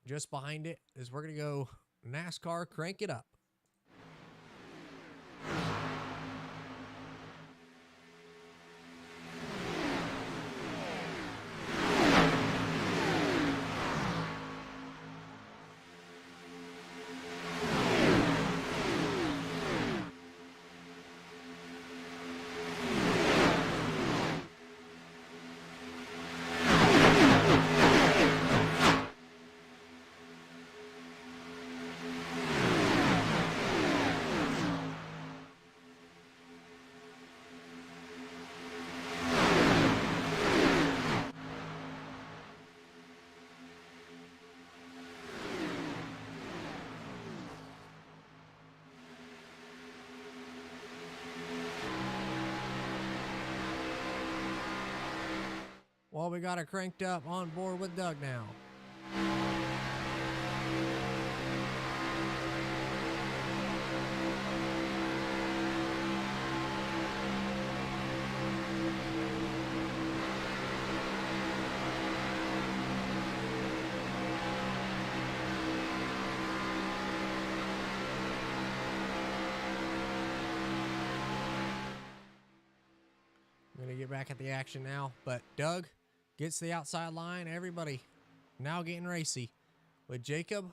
Just behind it is we're going to go NASCAR Crank It Up. Well, we got it cranked up on board with Doug now. I'm going to get back at the action now, but Doug gets the outside line. Everybody now getting racy. With Jacob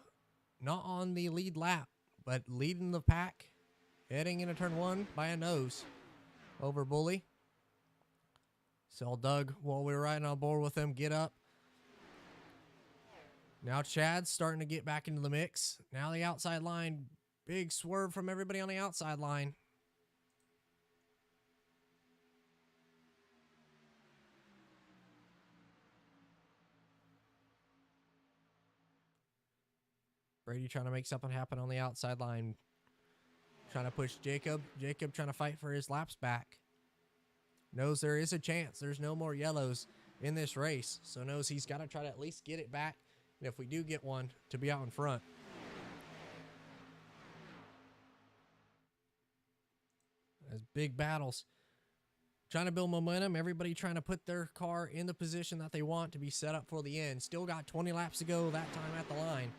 not on the lead lap, but leading the pack, heading into turn 1 by a nose over Bully. So Doug, while we were riding on board with him, get up. Now Chad's starting to get back into the mix. Now the outside line, big swerve from everybody on the outside line. Brady trying to make something happen on the outside line. trying to push Jacob. Jacob trying to fight for his laps back. Knows there is a chance. There's no more yellows in this race. So knows he's got to try to at least get it back. And if we do get one, to be out in front. As big battles. Trying to build momentum. Everybody trying to put their car in the position that they want to be set up for the end. Still got 20 laps to go that time at the line.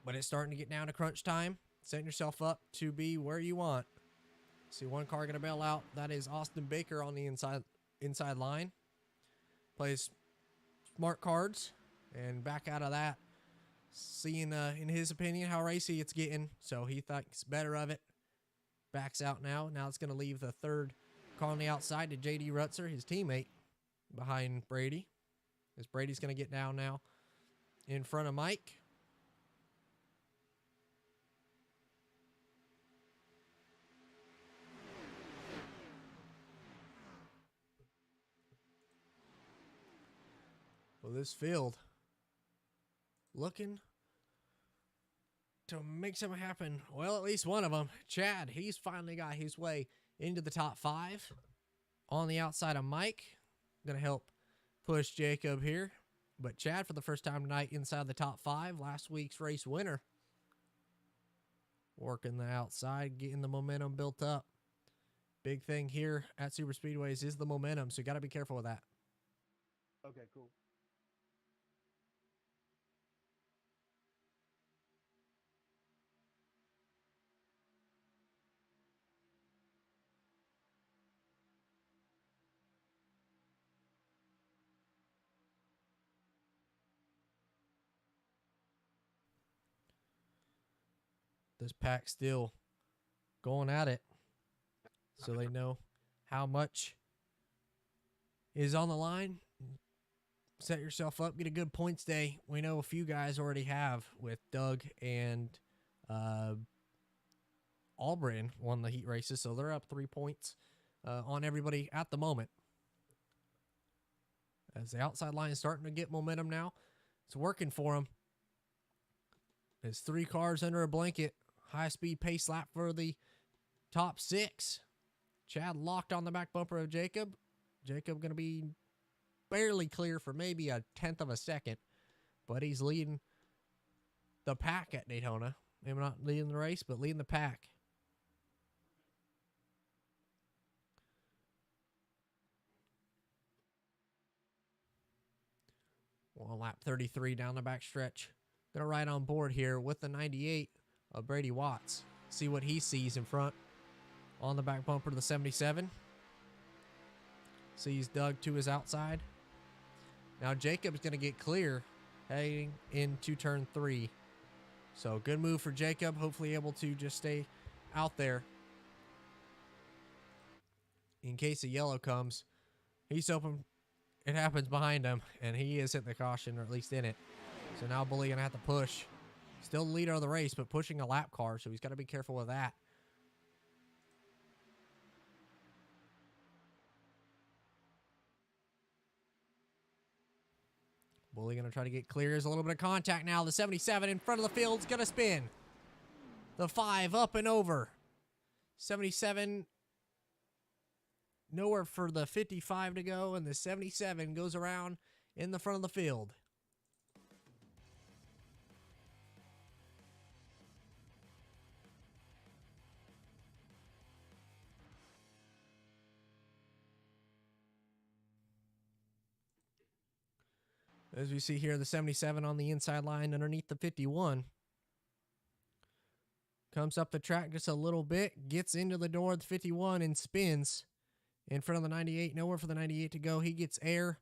But it's starting to get down to crunch time. Setting yourself up to be where you want. See one car going to bail out. That is Austin Baker on the inside line. Plays smart cards. And back out of that. Seeing, in his opinion, how racy it's getting. So he thinks better of it. Backs out now. Now it's going to leave the third car on the outside to J.D. Rutzer, his teammate, behind Brady. As Brady's going to get down now in front of Mike. Well, this field looking to make something happen. Well, at least one of them, Chad, he's finally got his way into the top 5 on the outside of Mike. Going to help push Jacob here. But Chad, for the first time tonight, inside the top 5, last week's race winner. Working the outside, getting the momentum built up. Big thing here at Super Speedways is the momentum, so you got to be careful with that.
Okay, cool.
This pack still going at it, so they know how much is on the line. Set yourself up, get a good points day. We know a few guys already have, with Doug and Albritton won the heat races, so they're up 3 points on everybody at the moment. As the outside line is starting to get momentum now, it's working for them. There's 3 cars under a blanket. High-speed pace lap for the top 6. Chad locked on the back bumper of Jacob. Jacob going to be barely clear for maybe a 1/10 of a second. But he's leading the pack at Daytona. Maybe not leading the race, but leading the pack. Well, lap 33 down the back stretch. Going to ride on board here with the 98 of Brady Watts. See what he sees in front on the back bumper to the 77. Sees Doug to his outside. Now Jacob's going to get clear heading into turn 3. So good move for Jacob. Hopefully able to just stay out there in case a yellow comes. He's hoping it happens behind him, and he is hitting the caution, or at least in it. So now Bully going to have to push. Still the leader of the race, but pushing a lap car, so he's got to be careful with that. Bully going to try to get clear. There's a little bit of contact now. The 77 in front of the field's going to spin. The 5 up and over. 77 nowhere for the 55 to go, and the 77 goes around in the front of the field. As we see here, the 77 on the inside line underneath the 51. Comes up the track just a little bit, gets into the door of the 51 and spins in front of the 98. Nowhere for the 98 to go. He gets air.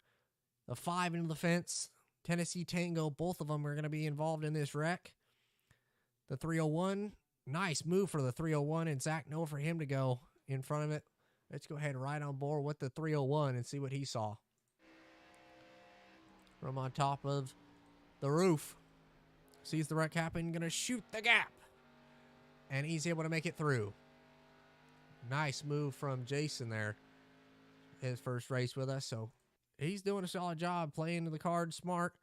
The 5 into the fence. Tennessee Tango, both of them are going to be involved in this wreck. The 301, nice move for the 301, and Zach, nowhere for him to go in front of it. Let's go ahead and ride on board with the 301 and see what he saw. From on top of the roof. Sees the wreck happen, going to shoot the gap. And he's able to make it through. Nice move from Jason there. His first race with us. So he's doing a solid job playing the card smart.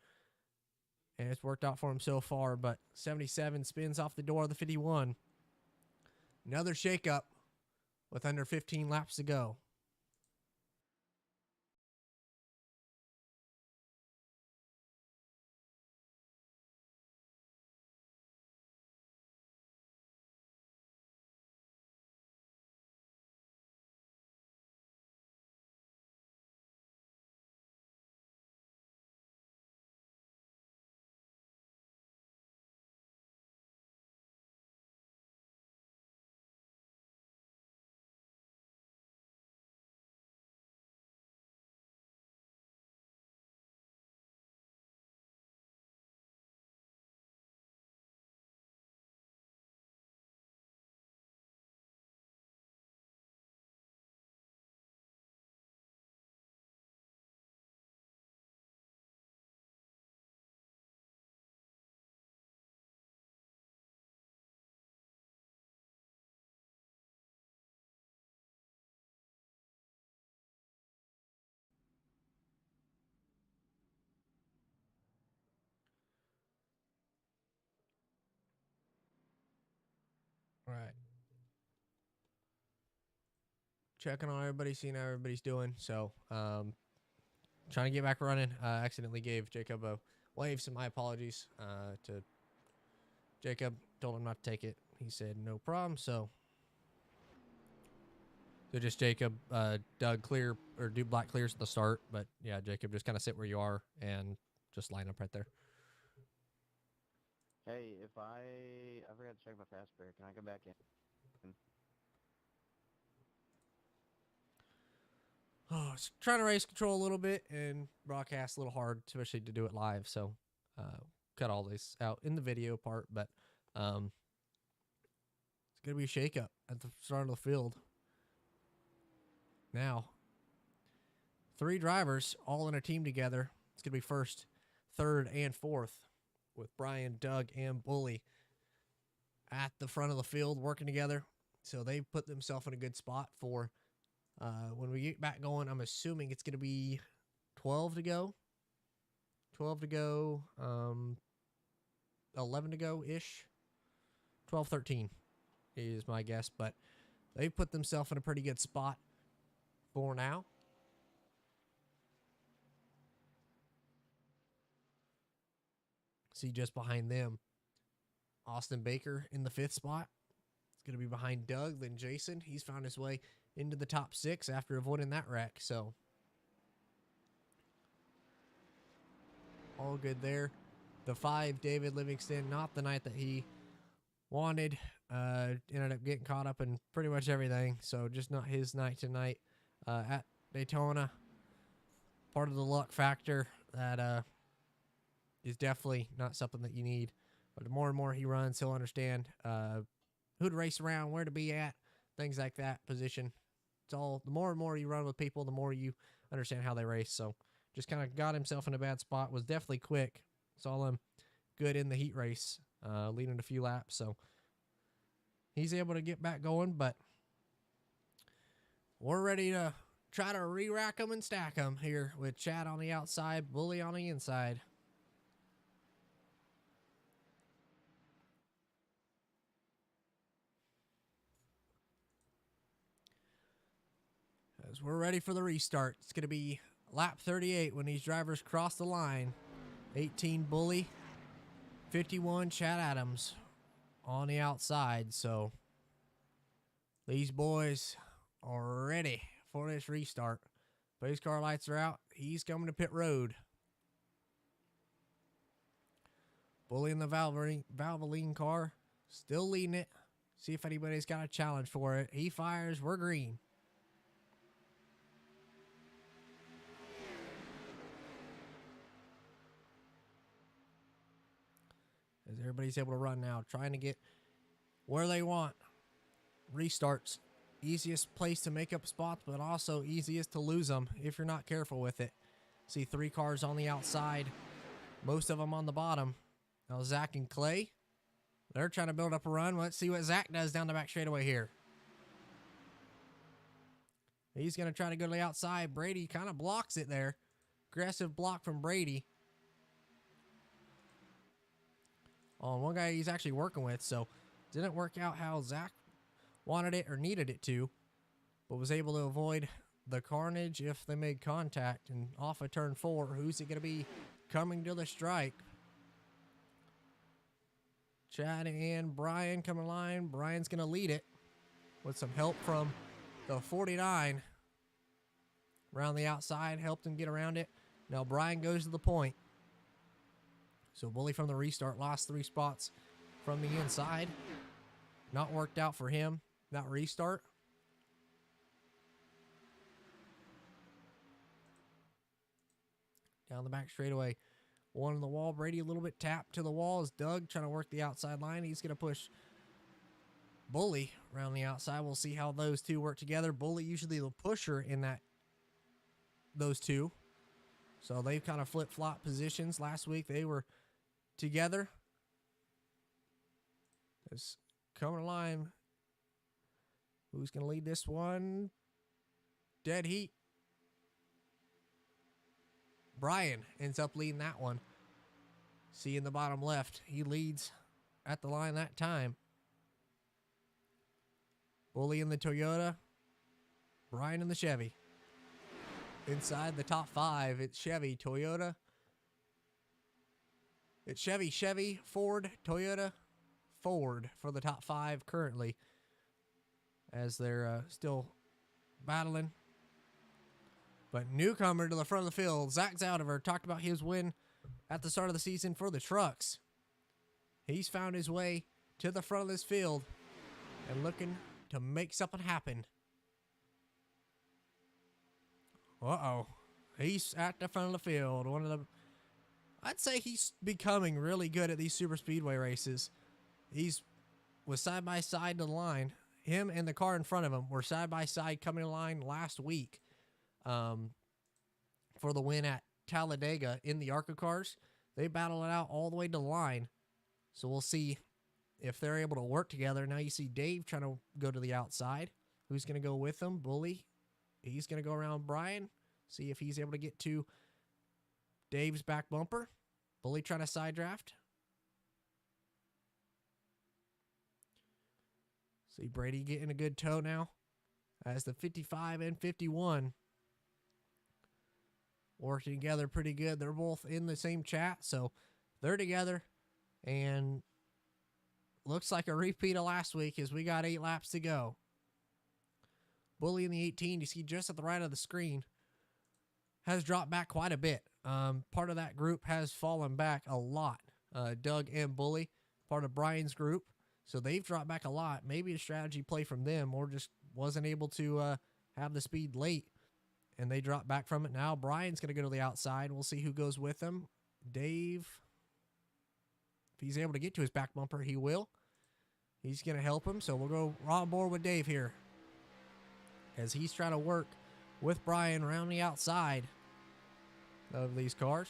And it's worked out for him so far. But 77 spins off the door of the 51. Another shakeup with under 15 laps to go. All right. Checking on everybody, seeing how everybody's doing. So, trying to get back running. Accidentally gave Jacob a wave, so my apologies to Jacob. Told him not to take it. He said no problem. So just Jacob, Doug clear or do black clears at the start. But yeah, Jacob, just kind of sit where you are and just line up right there.
Hey, if I forgot to check my fast break, can I go back in?
Oh, it's trying to race control a little bit and broadcast a little hard, especially to do it live. So, cut all this out in the video part, but it's gonna be a shakeup at the start of the field. Now, 3 drivers all in a team together. It's gonna be first, third, and fourth, with Brian, Doug, and Bully at the front of the field working together. So they put themselves in a good spot for when we get back going. I'm assuming it's going to be 12 to go. 12 to go. 11 to go-ish. 12, 13 is my guess. But they put themselves in a pretty good spot for now. See just behind them, Austin Baker in the 5th spot. It's going to be behind Doug, then Jason. He's found his way into the top 6 after avoiding that wreck. So, all good there. The 5, David Livingston, not the night that he wanted. Ended up getting caught up in pretty much everything. So, just not his night tonight at Daytona. Part of the luck factor that is definitely not something that you need. But the more and more he runs, he'll understand who to race around, where to be at, things like that, position. It's all, the more and more you run with people, the more you understand how they race. So just kind of got himself in a bad spot, was definitely quick. Saw him good in the heat race, leading a few laps. So he's able to get back going, but we're ready to try to re-rack them and stack them here with Chad on the outside, Bully on the inside. As we're ready for the restart. It's going to be lap 38 when these drivers cross the line. 18 Bully, 51 Chad Adams on the outside. So these boys are ready for this restart. Pace car lights are out. He's coming to pit road. Bully in the Valvoline car, still leading it. See if anybody's got a challenge for it. He fires. We're green. As everybody's able to run now, trying to get where they want. Restarts. Easiest place to make up spots, but also easiest to lose them if you're not careful with it. See 3 cars on the outside, most of them on the bottom. Now Zach and Clay, they're trying to build up a run. Let's see what Zach does down the back straightaway here. He's going to try to go to the outside. Brady kind of blocks it there. Aggressive block from Brady. On one guy he's actually working with, so didn't work out how Zach wanted it or needed it to, but was able to avoid the carnage if they made contact. And off of turn 4, who's it going to be coming to the strike? Chad and Brian coming line. Brian's going to lead it with some help from the 49. Around the outside, helped him get around it. Now Brian goes to the point. So Bully from the restart lost 3 spots from the inside. Not worked out for him, that restart. Down the back straightaway. One on the wall. Brady a little bit tapped to the wall as Doug trying to work the outside line. He's going to push Bully around the outside. We'll see how those two work together. Bully usually the pusher in those two. So they've kind of flip-flop positions. Last week they were together. It's coming line. Who's going to lead this one? Dead heat. Brian ends up leading that one. See in the bottom left, he leads at the line that time. Bully in the Toyota. Brian in the Chevy. Inside the top 5, it's Chevy, Toyota. It's Chevy, Ford, Toyota, Ford for the top 5 currently, as they're still battling. But newcomer to the front of the field, Zach Zaudiver, talked about his win at the start of the season for the trucks. He's found his way to the front of this field and looking to make something happen. Uh-oh. He's at the front of the field. I'd say he's becoming really good at these super speedway races. He's was side by side to the line. Him and the car in front of him were side by side coming to line last week for the win at Talladega in the ARCA cars. They battled it out all the way to the line. So we'll see if they're able to work together. Now you see Dave trying to go to the outside. Who's going to go with him? Bully. He's going to go around Brian. See if he's able to get to Dave's back bumper. Bully trying to side draft. See Brady getting a good tow now as the 55 and 51 working together pretty good. They're both in the same chat, so they're together. And looks like a repeat of last week as we got 8 laps to go. Bully in the 18, you see just at the right of the screen, has dropped back quite a bit. Part of that group has fallen back a lot. Doug and Bully, part of Brian's group. So they've dropped back a lot. Maybe a strategy play from them, or just wasn't able to have the speed late, and they dropped back from it. Now Brian's going to go to the outside. We'll see who goes with him. Dave, if he's able to get to his back bumper, he will. He's going to help him, so we'll go on board with Dave here as he's trying to work with Brian around the outside of these cars.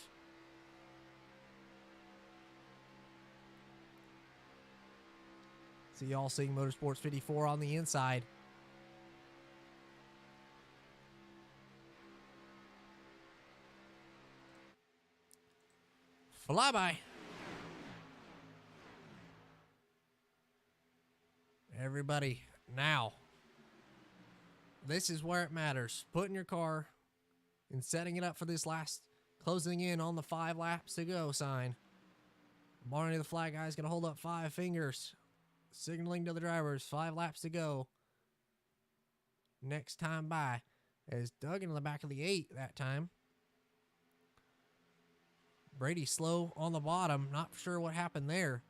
See y'all seeing Motorsports 54 on the inside. Flyby. Everybody, now. This is where it matters. Putting your car and setting it up for this last closing in on the 5 laps to go sign. Barney the flag guy is going to hold up 5 fingers, signaling to the drivers 5 laps to go. Next time by, as Doug in the back of the 8 that time. Brady slow on the bottom. Not sure what happened there,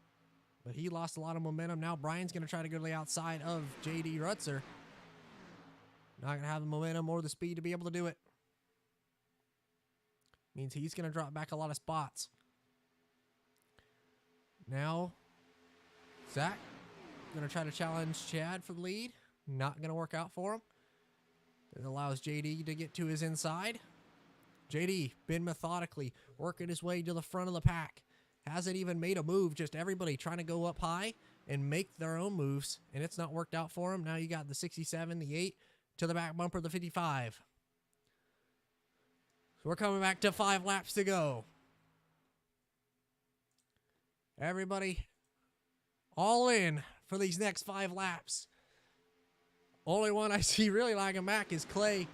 but he lost a lot of momentum. Now Brian's going to try to go to the outside of JD Rutzer. Not going to have the momentum or the speed to be able to do it. Means he's going to drop back a lot of spots. Now, Zach going to try to challenge Chad for the lead. Not going to work out for him. It allows JD to get to his inside. JD been methodically working his way to the front of the pack. Hasn't even made a move. Just everybody trying to go up high and make their own moves. And it's not worked out for him. Now you got the 67, the 8 to the back bumper, the 55. So we're coming back to 5 laps to go. Everybody all in for these next 5 laps. Only one I see really lagging back is Clay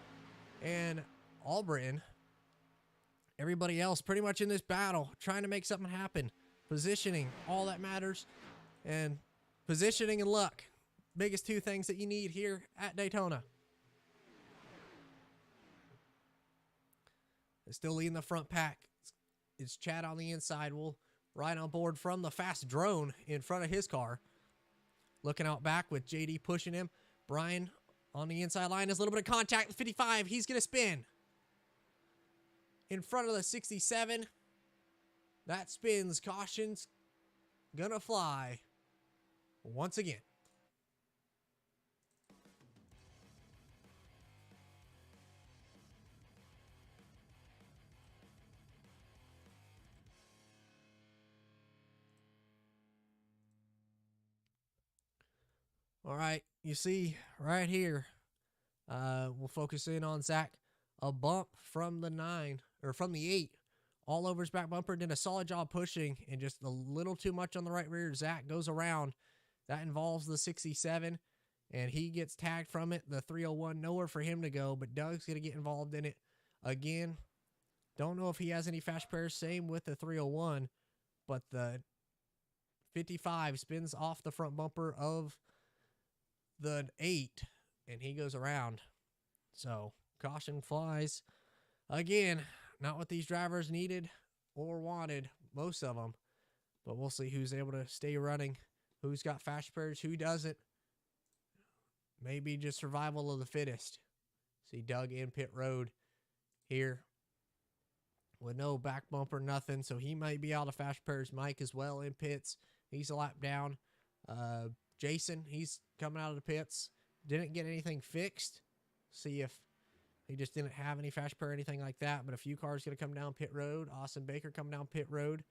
and Albritton. Everybody else pretty much in this battle, trying to make something happen. Positioning, all that matters. And positioning and luck. Biggest two things that you need here at Daytona. They're still leading the front pack. It's Chad on the inside. We'll ride on board from the fast drone in front of his car. Looking out back with JD pushing him. Brian on the inside line. There's a little bit of contact with 55. He's going to spin. In front of the 67. That spins. Caution's gonna fly once again. All right, you see right here, we'll focus in on Zach. A bump from the 9, or from the 8, all over his back bumper. Did a solid job pushing, and just a little too much on the right rear. Zach goes around. That involves the 67, and he gets tagged from it. The 301, nowhere for him to go, but Doug's going to get involved in it again. Don't know if he has any fast pairs. Same with the 301, but the 55 spins off the front bumper of the 8, and he goes around. So caution flies again. Not what these drivers needed or wanted, most of them, but we'll see who's able to stay running, who's got fast pairs, who doesn't. Maybe just survival of the fittest. See Doug in pit road here with no back bumper, nothing, so he might be out of fast pairs. Mike as well in pits. He's a lap down. Jason, he's coming out of the pits. Didn't get anything fixed. See if he just didn't have any fast pair or anything like that. But a few cars going to come down pit road. Austin Baker coming down pit road.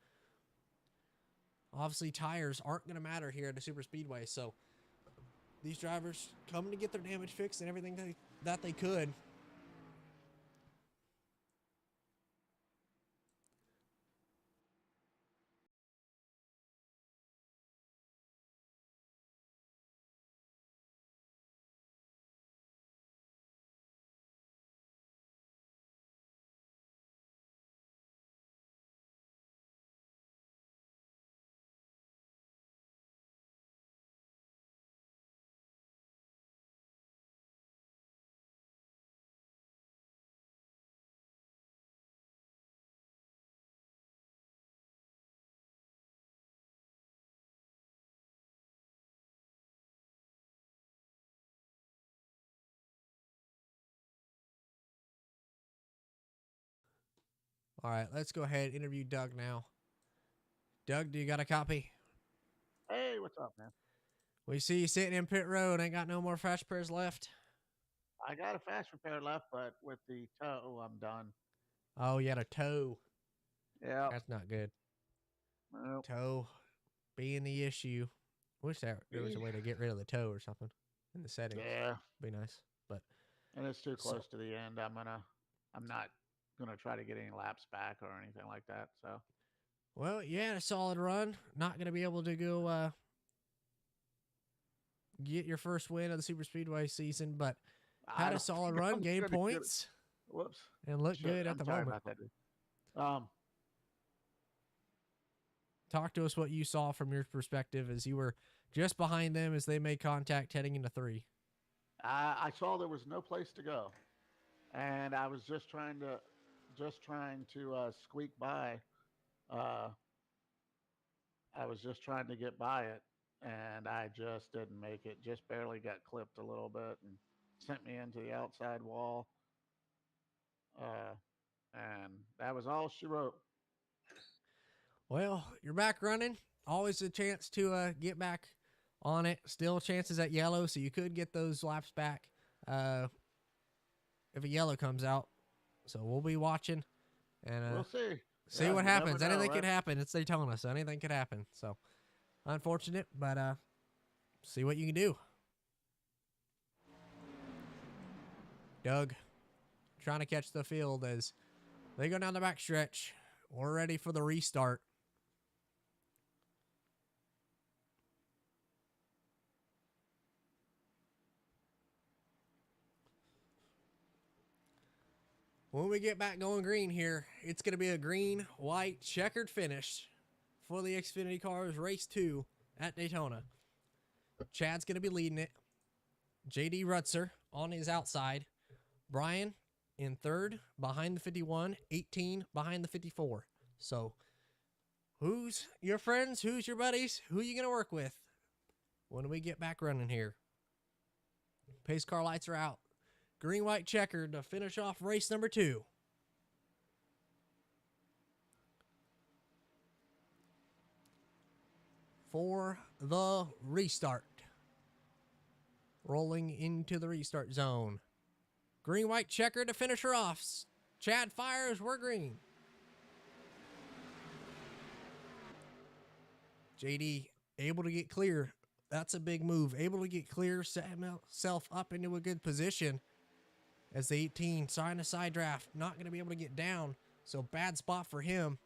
Obviously, tires aren't going to matter here at the Super Speedway. So these drivers coming to get their damage fixed and everything that they could. All right, let's go ahead and interview Doug now. Doug, do you got a copy?
Hey, what's up, man?
We see you sitting in pit road. Ain't got no more fast pairs left.
I got a fast repair left, but with the tow, I'm done.
Oh, you had a tow.
Yeah.
That's not good.
Well,
Tow being the issue. Wish there was a way to get rid of the tow or something in the settings.
yeah.
Be nice. But
And it's too close to the end. I'm not gonna try to get any laps back or anything like that. So,
well, you had a solid run. Not gonna be able to go get your first win of the Super Speedway season, but
I
had a
don't
solid
think
run,
I'm
gained
gonna get it.
points,
Whoops.
and looked good at
I'm
the
sorry
moment.
about that.
Talk to us what you saw from your perspective as you were just behind them as they made contact heading into 3.
I saw there was no place to go, and I was just trying to squeak by. I was just trying to get by it, and I just didn't make it. Just barely got clipped a little bit and sent me into the outside wall. And that was all she wrote.
Well, you're back running. Always a chance to get back on it. Still chances at yellow, so you could get those laps back if a yellow comes out. So we'll be watching, and
We'll see.
see
Yeah,
what
you never
happens.
know,
Anything
right?
could happen. It's Daytona, so anything could happen. So unfortunate, but see what you can do. Doug trying to catch the field as they go down the back stretch. We're ready for the restart. when we get back going green here, it's going to be a green, white, checkered finish for the Xfinity cars, race 2 at Daytona. Chad's going to be leading it. JD Rutzer on his outside. Brian in third, behind the 51. 18 behind the 54. So, who's your friends? Who's your buddies? Who are you going to work with when we get back running here? Pace car lights are out. Green, white, checkered to finish off race number 2. For the restart. Rolling into the restart zone. Green, white, checker to finish her off. Chad fires, we're green. JD able to get clear. That's a big move. Able to get clear, set himself up into a good position. As the 18 sign a side draft. Not going to be able to get down. So bad spot for him.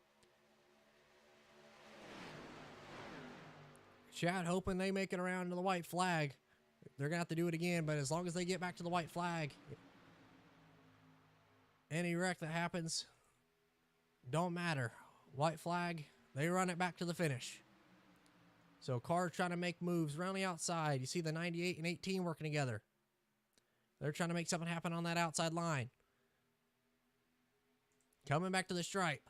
Chad hoping they make it around to the white flag. They're going to have to do it again, but as long as they get back to the white flag, any wreck that happens, don't matter. White flag, they run it back to the finish. So cars trying to make moves around the outside. You see the 98 and 18 working together. They're trying to make something happen on that outside line. Coming back to the stripe.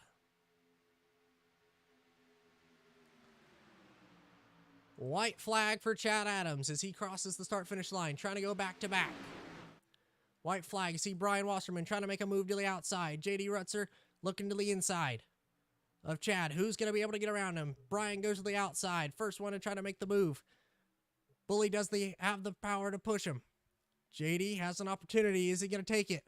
White flag for Chad Adams as he crosses the start-finish line, trying to go back-to-back. White flag. You see Brian Wasserman trying to make a move to the outside. JD Rutzer looking to the inside of Chad. Who's going to be able to get around him? Brian goes to the outside. First one to try to make the move. Bully does have the power to push him. JD has an opportunity. Is he going to take it?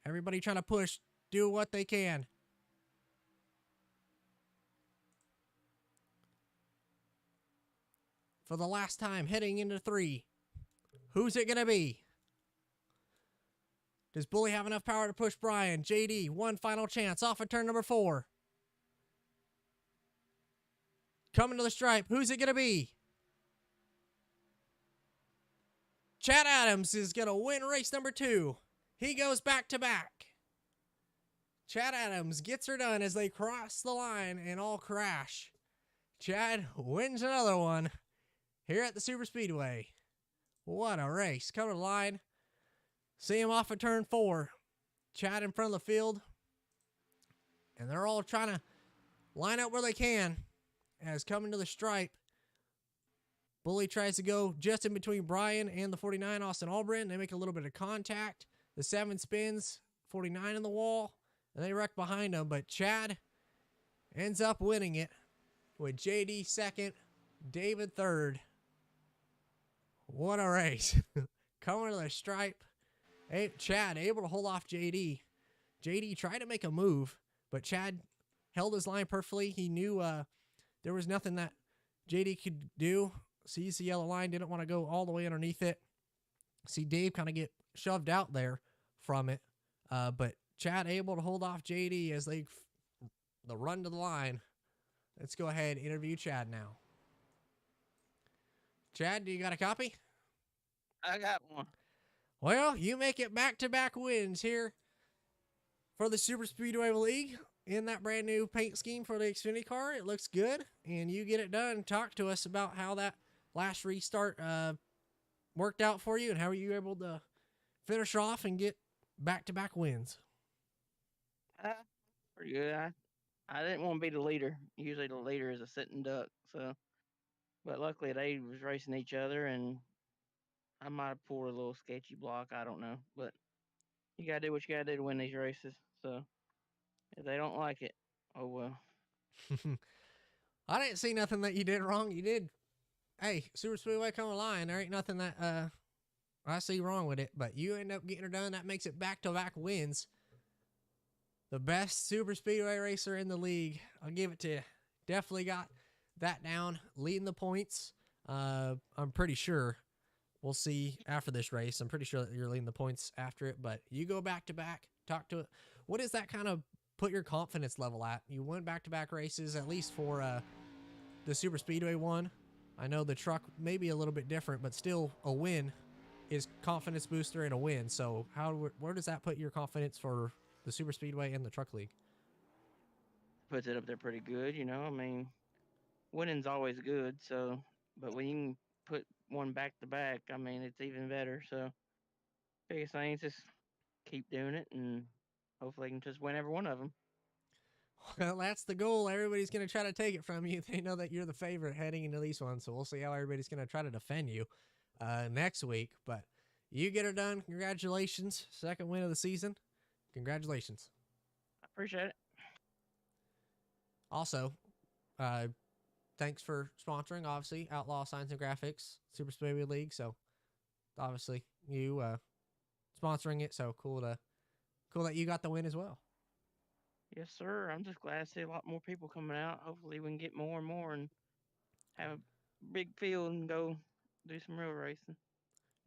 Everybody trying to push. Do what they can. For the last time, heading into 3. Who's it going to be? Does Bully have enough power to push Brian? JD, one final chance off of turn number 4. Coming to the stripe. Who's it going to be? Chad Adams is going to win race number 2. He goes back-to-back. Chad Adams gets her done as they cross the line and all crash. Chad wins another one here at the Super Speedway. What a race. Come to the line. See him off of turn 4. Chad in front of the field. And they're all trying to line up where they can as coming to the stripe. Bully tries to go just in between Brian and the 49, Austin Albrin. They make a little bit of contact. The 7 spins, 49 in the wall, and they wreck behind him. But Chad ends up winning it with JD second, David third. What a race. Coming to the stripe. Hey, Chad able to hold off JD. JD tried to make a move, but Chad held his line perfectly. He knew there was nothing that JD could do. Sees the yellow line, didn't want to go all the way underneath it. See Dave kind of get shoved out there from it. But Chad able to hold off JD as the run to the line. Let's go ahead and interview Chad now. Chad, do you got a copy?
I got one.
Well, you make it back-to-back wins here for the Super Speedway League in that brand new paint scheme for the Xfinity car. It looks good, and you get it done. Talk to us about how that last restart worked out for you and how were you able to finish off and get back-to-back wins.
Pretty good. I didn't want to be the leader. Usually the leader is a sitting duck. So, but luckily they was racing each other, and I might have pulled a little sketchy block. I don't know, but you gotta do what you gotta do to win these races. So if they don't like it, oh well.
I didn't see nothing that you did wrong. You did. Hey, Super Speedway come line. There ain't nothing that I see wrong with it, but you end up getting her done. That makes it back-to-back wins. The best Super Speedway racer in the league. I'll give it to you. Definitely got that down. Leading the points. I'm pretty sure. We'll see after this race. I'm pretty sure that you're leading the points after it, but you go back-to-back. Talk to it. What does that kind of put your confidence level at? You won back-to-back races, at least for the Super Speedway one. I know the truck may be a little bit different, but still a win is confidence booster and a win. So where does that put your confidence for the Super Speedway and the Truck League?
Puts it up there pretty good, you know. I mean, winning's always good. So, but when you can put one back to back, I mean, it's even better. So, biggest thing is just keep doing it, and hopefully, I can just win every one of them.
Well, that's the goal. Everybody's going to try to take it from you. They know that you're the favorite heading into these ones, so we'll see how everybody's going to try to defend you next week. But you get it done. Congratulations. Second win of the season. Congratulations.
I appreciate it.
Also, thanks for sponsoring, obviously, Outlaw Science and Graphics, Super Speedway League. So, obviously, you sponsoring it. So, cool that you got the win as well.
Yes, sir. I'm just glad to see a lot more people coming out. Hopefully, we can get more and more and have a big field and go do some real racing.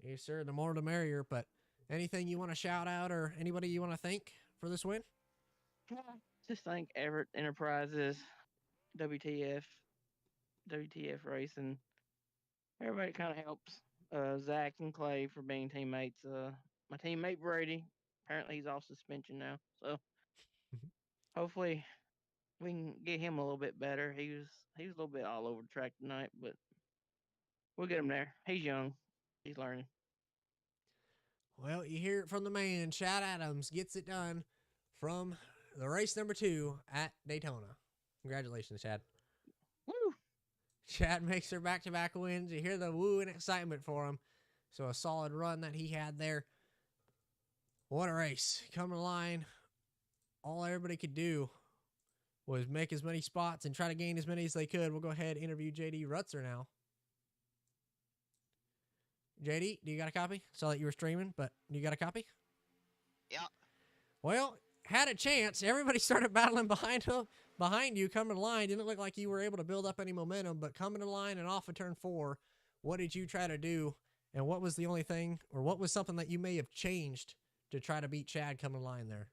Yes, sir. The more the merrier. But anything you want to shout out or anybody you want to thank for this win?
Just thank Everett Enterprises, WTF, WTF Racing. Everybody kind of helps. Zach and Clay for being teammates. My teammate Brady, apparently he's off suspension now. So hopefully we can get him a little bit better. He was a little bit all over the track tonight, but we'll get him there. He's young. He's learning.
Well, you hear it from the man. Chad Adams gets it done from the race number 2 at Daytona. Congratulations, Chad.
Woo!
Chad makes her back-to-back wins. You hear the woo and excitement for him. So a solid run that he had there. What a race. Coming to the line, all everybody could do was make as many spots and try to gain as many as they could. We'll go ahead and interview JD Rutzer now. JD, do you got a copy? Saw that you were streaming, but you got a copy?
Yeah.
Well, had a chance. Everybody started battling behind you coming to line. Didn't look like you were able to build up any momentum, but coming to line and off of turn 4, what did you try to do? And what was the only thing, or what was something that you may have changed to try to beat Chad coming to line there?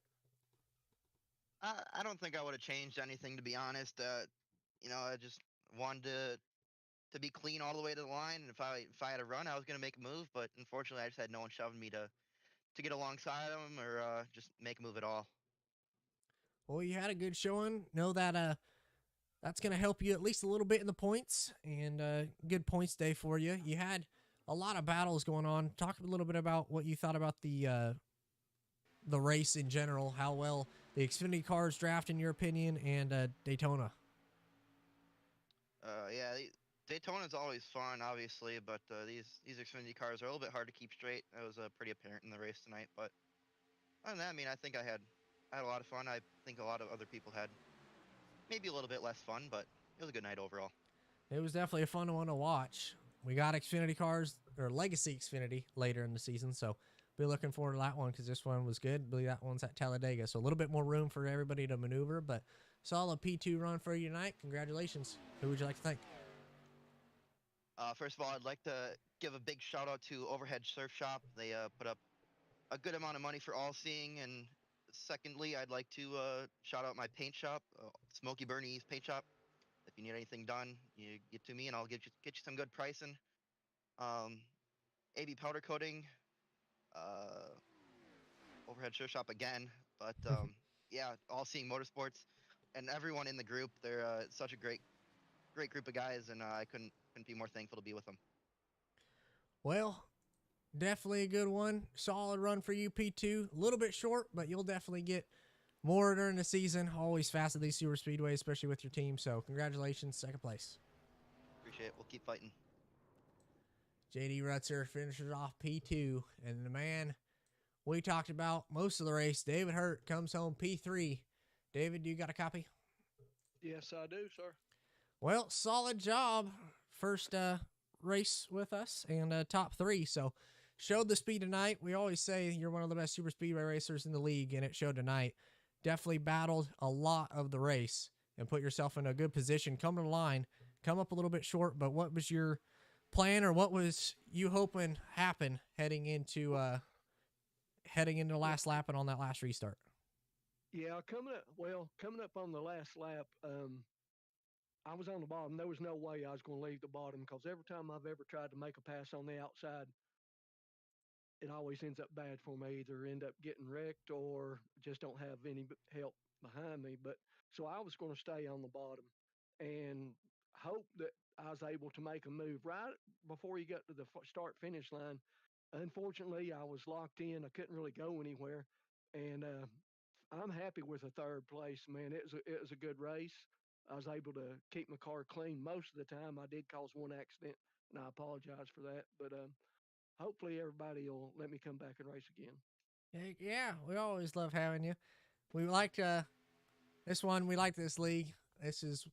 I don't think I would have changed anything, to be honest. I just wanted to be clean all the way to the line. And if I had a run, I was gonna make a move. But unfortunately, I just had no one shoving me to get alongside him or just make a move at all.
Well, you had a good showing. Know that that's going to help you at least a little bit in the points, and good points day for you. You had a lot of battles going on. Talk a little bit about what you thought about the race in general, how well the Xfinity cars draft in your opinion, and Daytona.
Yeah, Daytona's always fun, obviously, but these Xfinity cars are a little bit hard to keep straight. That was pretty apparent in the race tonight. But other than that, I mean, I think I had a lot of fun. I think a lot of other people had maybe a little bit less fun, but it was a good night overall.
It was definitely a fun one to watch. We got Xfinity cars, or Legacy Xfinity, later in the season, so be looking forward to that one because this one was good. I believe that one's at Talladega, so a little bit more room for everybody to maneuver, but solid P2 run for you tonight. Congratulations. Who would you like to thank?
First of all, I'd like to give a big shout out to Overhead Surf Shop. They put up a good amount of money for all seeing. And secondly, I'd like to shout out my paint shop, Smoky Bernie's Paint Shop. If you need anything done, you get to me and I'll get you some good pricing. AB Powder Coating, Overhead Surf Shop again. But yeah, All Seeing Motorsports and everyone in the group. They're such a great group of guys, and I couldn't be more thankful to be with them.
Well, definitely a good one. Solid run for you, P2. A little bit short, but you'll definitely get more during the season. Always fast at these super speedways, especially with your team. So congratulations, second place.
Appreciate it. We'll keep fighting.
JD Rutzer finishes off P2. And the man we talked about most of the race, David Hurt, comes home P3. David, do you got a copy?
Yes, I do, sir.
Well, solid job. First race with us and top 3. So showed the speed tonight. We always say you're one of the best super speedway racers in the league, and it showed tonight. Definitely battled a lot of the race and put yourself in a good position. Coming to line, come up a little bit short, but what was your plan, or what was you hoping happen heading into the last lap and on that last restart?
Yeah, coming up on the last lap, I was on the bottom. There was no way I was going to leave the bottom because every time I've ever tried to make a pass on the outside, it always ends up bad for me. Either end up getting wrecked or just don't have any help behind me. But so I was going to stay on the bottom and hope that I was able to make a move right before you got to the start finish line. Unfortunately, I was locked in. I couldn't really go anywhere, and I'm happy with a third place. Man, it was a good race. I was able to keep my car clean most of the time. I did cause one accident, and I apologize for that. But hopefully, everybody will let me come back and race again.
Heck yeah, we always love having you. We like this one. We like this league. This is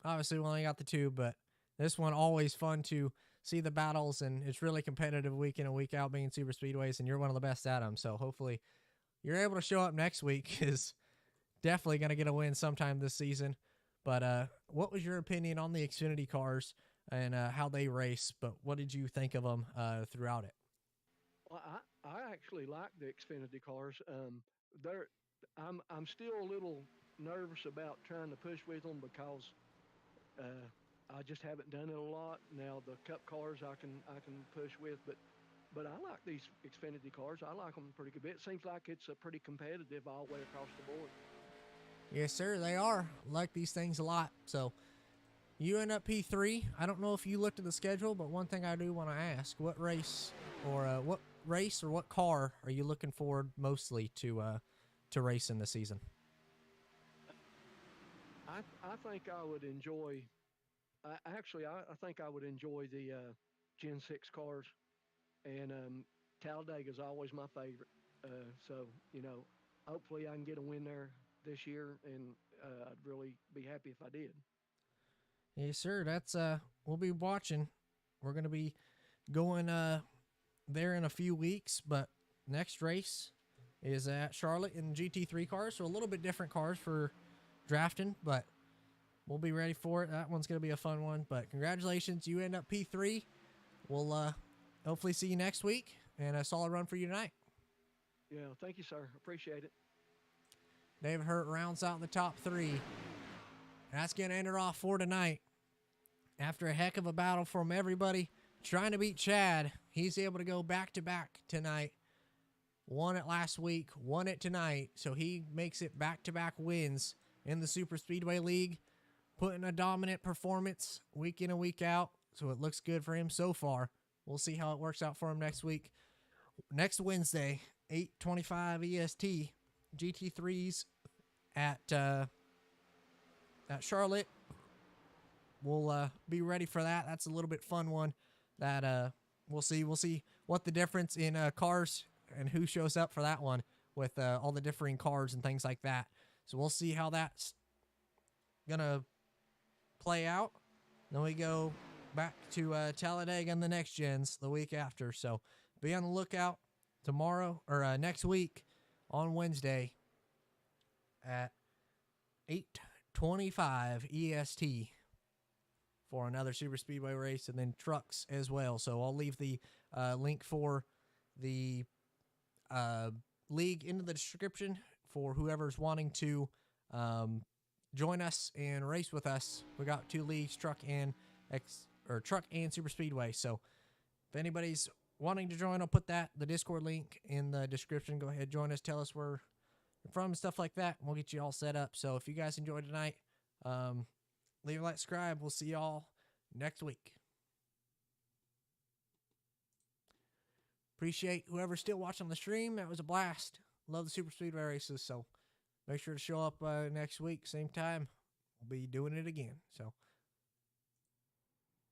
obviously we only got the two, but this one always fun to see the battles, and it's really competitive week in and week out being super speedways, and you're one of the best at them. So hopefully you're able to show up next week because definitely going to get a win sometime this season. But what was your opinion on the Xfinity cars and how they race? But what did you think of them throughout it?
Well, I actually like the Xfinity cars. They're I'm still a little nervous about trying to push with them because I just haven't done it a lot. Now the Cup cars I can push with, but I like these Xfinity cars. I like them pretty good bit. It seems like it's a pretty competitive all the way across the board.
Yes, sir, they are. Like these things a lot. So you end up P3. I don't know if you looked at the schedule, but one thing I do want to ask: what race or what car are you looking forward mostly to race in the season?
I think I would enjoy. I think I would enjoy the Gen 6 cars, and Talladega is always my favorite. So hopefully I can get a win there this year, and I'd really be happy if I did.
Yes, sir. That's we'll be watching. We're gonna be going there in a few weeks, but next race is at Charlotte in GT3 cars, so a little bit different cars for drafting, but we'll be ready for it. That one's gonna be a fun one. But congratulations, you end up P3. We'll hopefully see you next week, and a solid run for you tonight.
Yeah, thank you, sir. Appreciate it.
David Hurt rounds out the top three. That's going to end it off for tonight. After a heck of a battle from everybody trying to beat Chad, he's able to go back-to-back tonight. Won it last week, won it tonight, so he makes it back-to-back wins in the Super Speedway League, putting a dominant performance week in and week out, so it looks good for him so far. We'll see how it works out for him next week. Next Wednesday, 8:25 EST, GT3s at Charlotte. We'll be ready for that. That's a little bit fun one that we'll see. We'll see what the difference in cars and who shows up for that one with all the differing cars and things like that. So we'll see how that's gonna play out. Then we go back to Talladega and the next gens the week after. So be on the lookout tomorrow or next week on Wednesday at 8:25 EST for another Super Speedway race, and then trucks as well. So I'll leave the link for the league into the description for whoever's wanting to join us and race with us. We got two leagues, truck and Super Speedway. So if anybody's wanting to join, I'll put the Discord link in the description. Go ahead, join us, tell us where you're from and stuff like that, and we'll get you all set up. So if you guys enjoyed tonight, leave a like, subscribe. We'll see y'all next week. Appreciate whoever's still watching the stream. That was a blast. Love the Super Speedway races, so make sure to show up next week, same time. We'll be doing it again. So